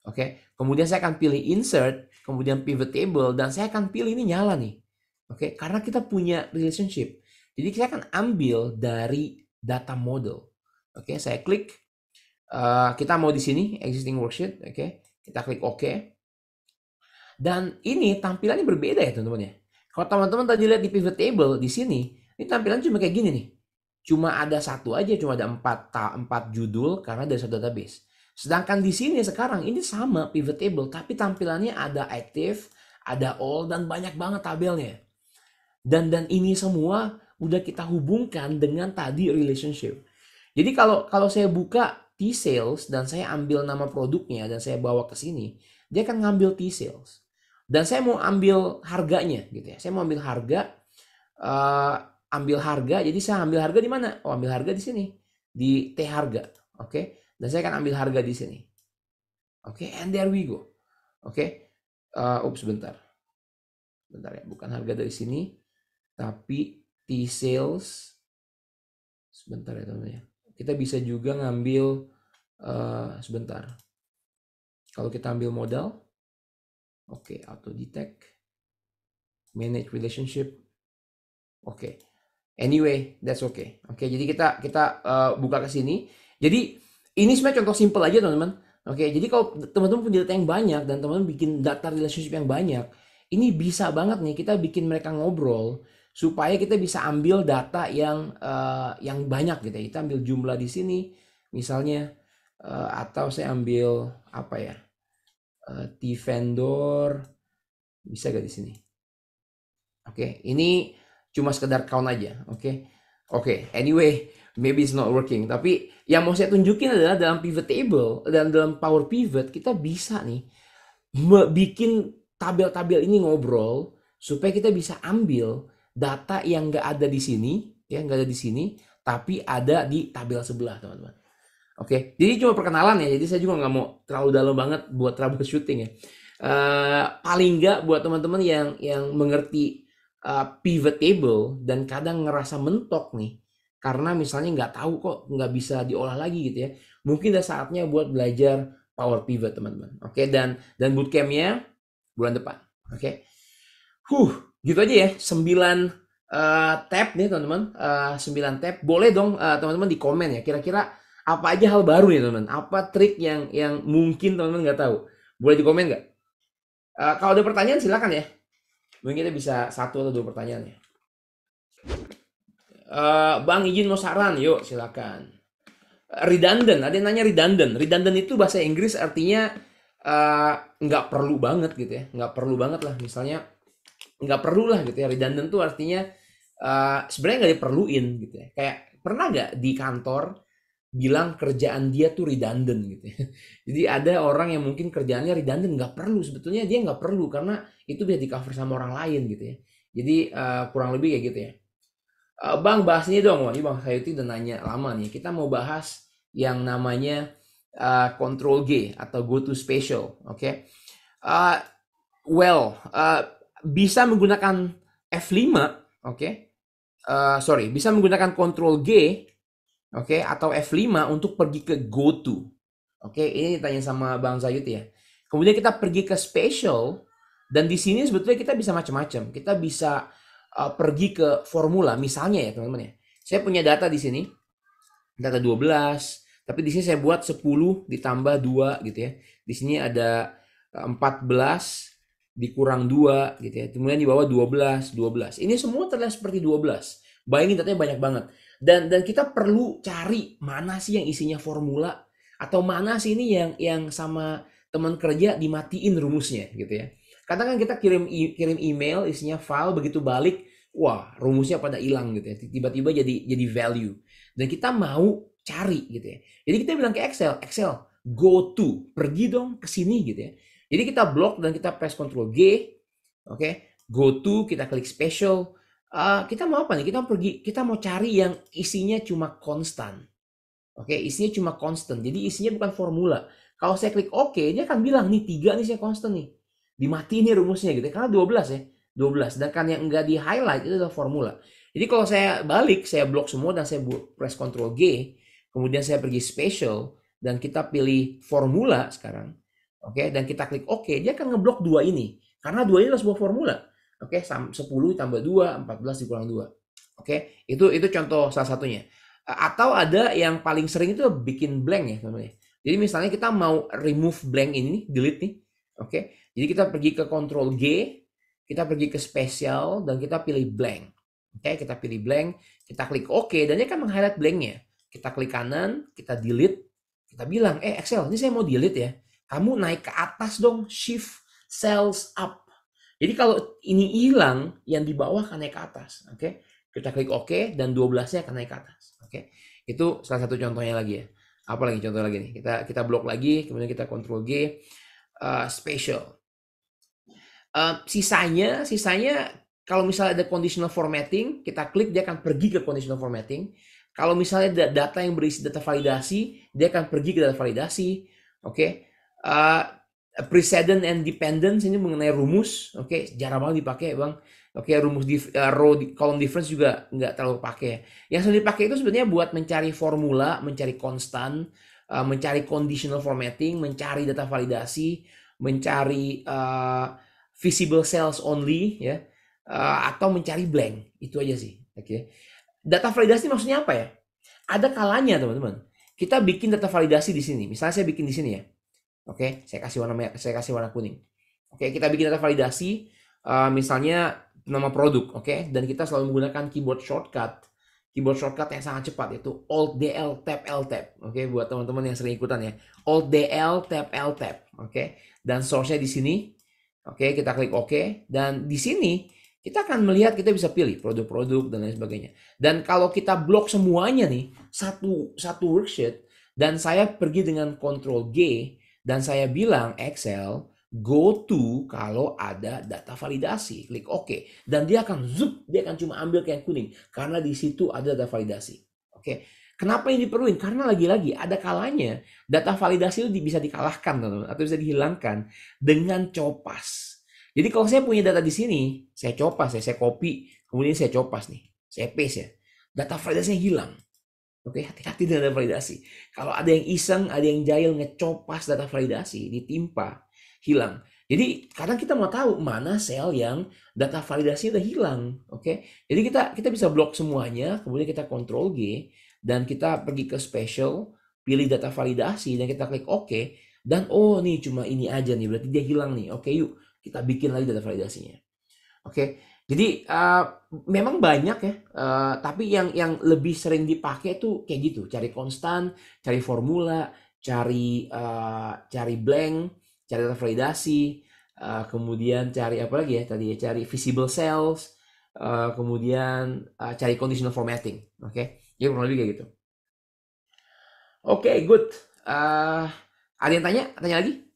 Oke, kemudian saya akan pilih insert, kemudian pivot table, dan saya akan pilih ini nyala nih. Oke, karena kita punya relationship. Jadi saya akan ambil dari data model. Oke, saya klik. Kita mau di sini existing worksheet. Oke, kita klik OK. Dan ini tampilannya berbeda ya teman-teman ya. Kalau teman-teman tadi lihat di pivot table di sini, ini tampilan cuma kayak gini nih. Cuma ada satu aja, cuma ada 4 judul karena dari satu database. Sedangkan di sini sekarang ini sama pivot table, tapi tampilannya ada active, ada all, dan banyak banget tabelnya. Dan ini semua udah kita hubungkan dengan tadi relationship. Jadi kalau saya buka T-sales dan saya ambil nama produknya dan saya bawa ke sini, dia akan ngambil T-sales. Dan saya mau ambil harganya gitu ya. Saya mau ambil harga, jadi saya ambil harga di mana? Oh, ambil harga di sini, di T harga. Oke. Dan saya akan ambil harga di sini. Oke, and there we go. Oke. Bentar. Bentar ya, bukan harga dari sini, tapi T-sales. Sebentar ya teman-teman ya. Kita bisa juga ngambil sebentar. Kalau kita ambil modal, oke, auto detect, manage relationship, oke. Anyway, that's okay. Oke, jadi kita buka ke sini. Jadi ini sebenarnya contoh simple aja teman-teman. Oke, jadi kalau teman-teman punya data yang banyak dan teman-teman bikin data relationship yang banyak, ini bisa banget nih kita bikin mereka ngobrol supaya kita bisa ambil data yang banyak gitu ya. Kita ambil jumlah di sini misalnya, atau saya ambil apa ya, T-vendor, bisa gak di sini? Oke, ini cuma sekedar count aja. Oke, anyway, maybe it's not working. Tapi yang mau saya tunjukin adalah dalam pivot table dan dalam power pivot kita bisa nih bikin tabel-tabel ini ngobrol supaya kita bisa ambil data yang nggak ada di sini, ya nggak ada di sini, tapi ada di tabel sebelah teman-teman. Oke, jadi cuma perkenalan ya. Jadi saya juga nggak mau terlalu dalam banget buat troubleshooting ya. Paling nggak buat teman-teman yang mengerti pivot table dan kadang ngerasa mentok nih karena misalnya nggak tahu kok nggak bisa diolah lagi gitu ya, mungkin udah saatnya buat belajar power pivot teman-teman. Oke, dan bootcampnya bulan depan. Oke, gitu aja ya, 9 tab nih teman-teman. 9 tab. Boleh dong teman-teman di komen ya, kira-kira apa aja hal baru nih teman-teman, apa trik yang mungkin teman-teman nggak tahu. Boleh di komen nggak? Kalau ada pertanyaan silakan ya. Mungkin kita bisa 1 atau 2 pertanyaan ya. Bang izin mau saran, yuk silakan. Redundant, ada yang nanya redundant. Redundant itu bahasa Inggris artinya nggak perlu banget gitu ya. Nggak perlu banget lah, misalnya nggak perlu lah gitu ya. Redundant tuh artinya sebenarnya nggak diperluin gitu ya. Kayak pernah nggak di kantor bilang kerjaan dia tuh redundant gitu ya. Jadi ada orang yang mungkin kerjaannya redundant, nggak perlu, sebetulnya dia nggak perlu karena itu bisa di cover sama orang lain gitu ya. Jadi kurang lebih kayak gitu ya. Bang bahas ini dong. Wah, ini Bang Sayuti udah nanya lama nih. Kita mau bahas yang namanya Control G atau Go to Spatial. Oke. Bisa menggunakan F5, oke. Bisa menggunakan Control G, oke, atau F5 untuk pergi ke Go to. Oke, ini ditanya sama Bang Sayuti ya. Kemudian kita pergi ke Spatial dan di sini sebetulnya kita bisa macam-macam. Kita bisa pergi ke formula misalnya ya teman-teman ya. Saya punya data di sini. Data 12, tapi di sini saya buat 10 ditambah 2 gitu ya. Di sini ada 14 dikurang 2 gitu ya. Kemudian di bawah 12. Ini semua terlihat seperti 12. Bayangin datanya banyak banget. Dan kita perlu cari mana sih yang isinya formula atau mana sih ini yang sama teman kerja dimatiin rumusnya gitu ya. Kadang kan kita kirim email isinya file, begitu balik, wah rumusnya pada hilang gitu ya. Tiba-tiba jadi value. Dan kita mau cari gitu ya. Jadi kita bilang ke Excel, go to, pergi dong ke sini gitu ya. Jadi kita blok dan kita press Ctrl G, oke, go to, kita klik special. Kita mau apa nih? Kita mau cari yang isinya cuma konstan. Oke, isinya cuma constant. Jadi isinya bukan formula. Kalau saya klik OK, dia akan bilang nih 3 nih saya constant nih. Dimatiin nih rumusnya gitu. Karena 12 ya. 12. Sedangkan yang enggak di highlight itu adalah formula. Jadi kalau saya balik, saya blok semua dan saya press Ctrl G, kemudian saya pergi special dan kita pilih formula sekarang. Oke, dan kita klik OK, dia akan ngeblok 2 ini. Karena 2 ini adalah sebuah formula. Oke, 10 tambah 2, 14 dikurang 2. Oke, itu contoh salah satunya. Atau ada yang paling sering itu bikin blank ya teman-teman. Jadi misalnya kita mau remove blank ini, delete nih. Oke. Jadi kita pergi ke Ctrl G, kita pergi ke spesial dan kita pilih blank. Oke, kita pilih blank, kita klik OK dan dia akan meng-highlight blanknya. Kita klik kanan, kita delete, kita bilang, Excel, ini saya mau delete ya. Kamu naik ke atas dong, shift cells up. Jadi kalau ini hilang, yang di bawah akan naik ke atas. Oke. Kita klik OK dan 12-nya akan naik ke atas. Oke. Itu salah satu contohnya lagi ya. Apa lagi contoh lagi nih? Kita blok lagi, kemudian kita Ctrl G, special. Sisanya kalau misalnya ada conditional formatting, kita klik dia akan pergi ke conditional formatting. Kalau misalnya data yang berisi data validasi, dia akan pergi ke data validasi. Oke. Precedent and dependence ini mengenai rumus. Oke, jarang banget dipakai bang. Oke, rumus column difference juga nggak terlalu pakai. Yang sering dipakai itu sebenarnya buat mencari formula, mencari konstan, mencari conditional formatting, mencari data validasi, mencari visible cells only, ya, atau mencari blank. Itu aja sih. Oke. Data validasi maksudnya apa ya? Ada kalanya teman-teman. Kita bikin data validasi di sini. Misalnya saya bikin di sini ya. Oke, saya kasih warna kuning. Oke, kita bikin data validasi, misalnya nama produk, oke, dan kita selalu menggunakan keyboard shortcut yang sangat cepat, yaitu Alt DL Tab L Tab. Oke, buat teman-teman yang sering ikutan ya, Alt DL Tab L Tab. Oke, dan source-nya di sini. Oke, kita klik OK, dan di sini kita akan melihat, kita bisa pilih produk-produk dan lain sebagainya. Dan kalau kita blok semuanya nih, satu worksheet, dan saya pergi dengan Ctrl G, dan saya bilang Excel, go to kalau ada data validasi, klik OK, dan dia akan dia akan cuma ambil ke yang kuning karena di situ ada data validasi. Oke, kenapa ini diperluin? Karena lagi-lagi ada kalanya data validasi itu bisa dikalahkan teman-teman, atau bisa dihilangkan dengan copas. Jadi kalau saya punya data di sini, saya copas ya, saya copy, kemudian saya copas nih, saya paste ya, data validasinya hilang. Oke, hati-hati dengan data validasi. Kalau ada yang iseng, ada yang jahil ngecopas data validasi, ditimpa, hilang. Jadi kadang kita mau tahu mana sel yang data validasi udah hilang. Oke, jadi kita bisa blok semuanya, kemudian kita Ctrl G dan kita pergi ke special, pilih data validasi dan kita klik OK. Dan oh nih cuma ini aja nih, berarti dia hilang nih. Oke, yuk kita bikin lagi data validasinya. Oke. Jadi memang banyak ya, tapi yang lebih sering dipakai tuh kayak gitu, cari konstan, cari formula, cari blank, cari data validasi, kemudian cari apa lagi ya tadi ya, cari visible cells, kemudian cari conditional formatting. Oke, jadi kurang lebih kayak gitu. Oke, good. Ada yang tanya lagi?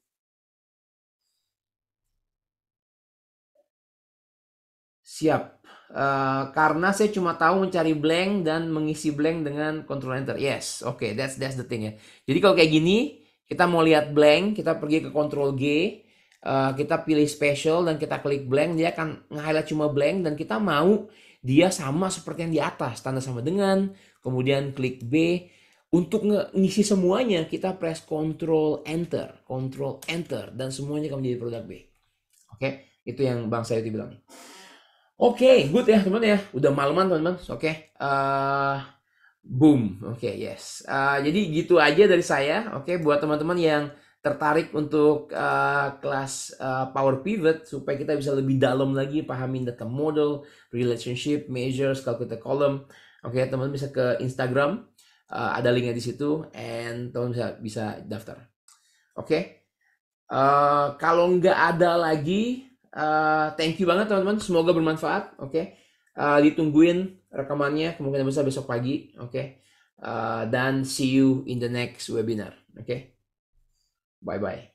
Siap. Karena saya cuma tahu mencari blank dan mengisi blank dengan Ctrl Enter. Yes, oke, that's the thing ya. Jadi kalau kayak gini, kita mau lihat blank, kita pergi ke Ctrl G, kita pilih special dan kita klik blank, dia akan nge-highlight cuma blank dan kita mau dia sama seperti yang di atas, tanda sama dengan, kemudian klik B. Untuk ngisi semuanya, kita press Ctrl Enter, dan semuanya akan menjadi produk B. Oke, itu yang Bang Sayuti bilang. Oke, good ya teman ya. Udah malaman teman-teman. Oke. Boom. Oke, yes. Jadi gitu aja dari saya. Oke, buat teman-teman yang tertarik untuk kelas Power Pivot supaya kita bisa lebih dalam lagi pahamin data model, relationship, measures, calculator column. Oke, teman-teman bisa ke Instagram. Ada linknya di situ, and teman bisa daftar. Oke. Kalau nggak ada lagi, thank you banget teman-teman, semoga bermanfaat. Oke. Ditungguin rekamannya, kemungkinan besar besok pagi. Oke. Dan see you in the next webinar. Oke. Bye bye.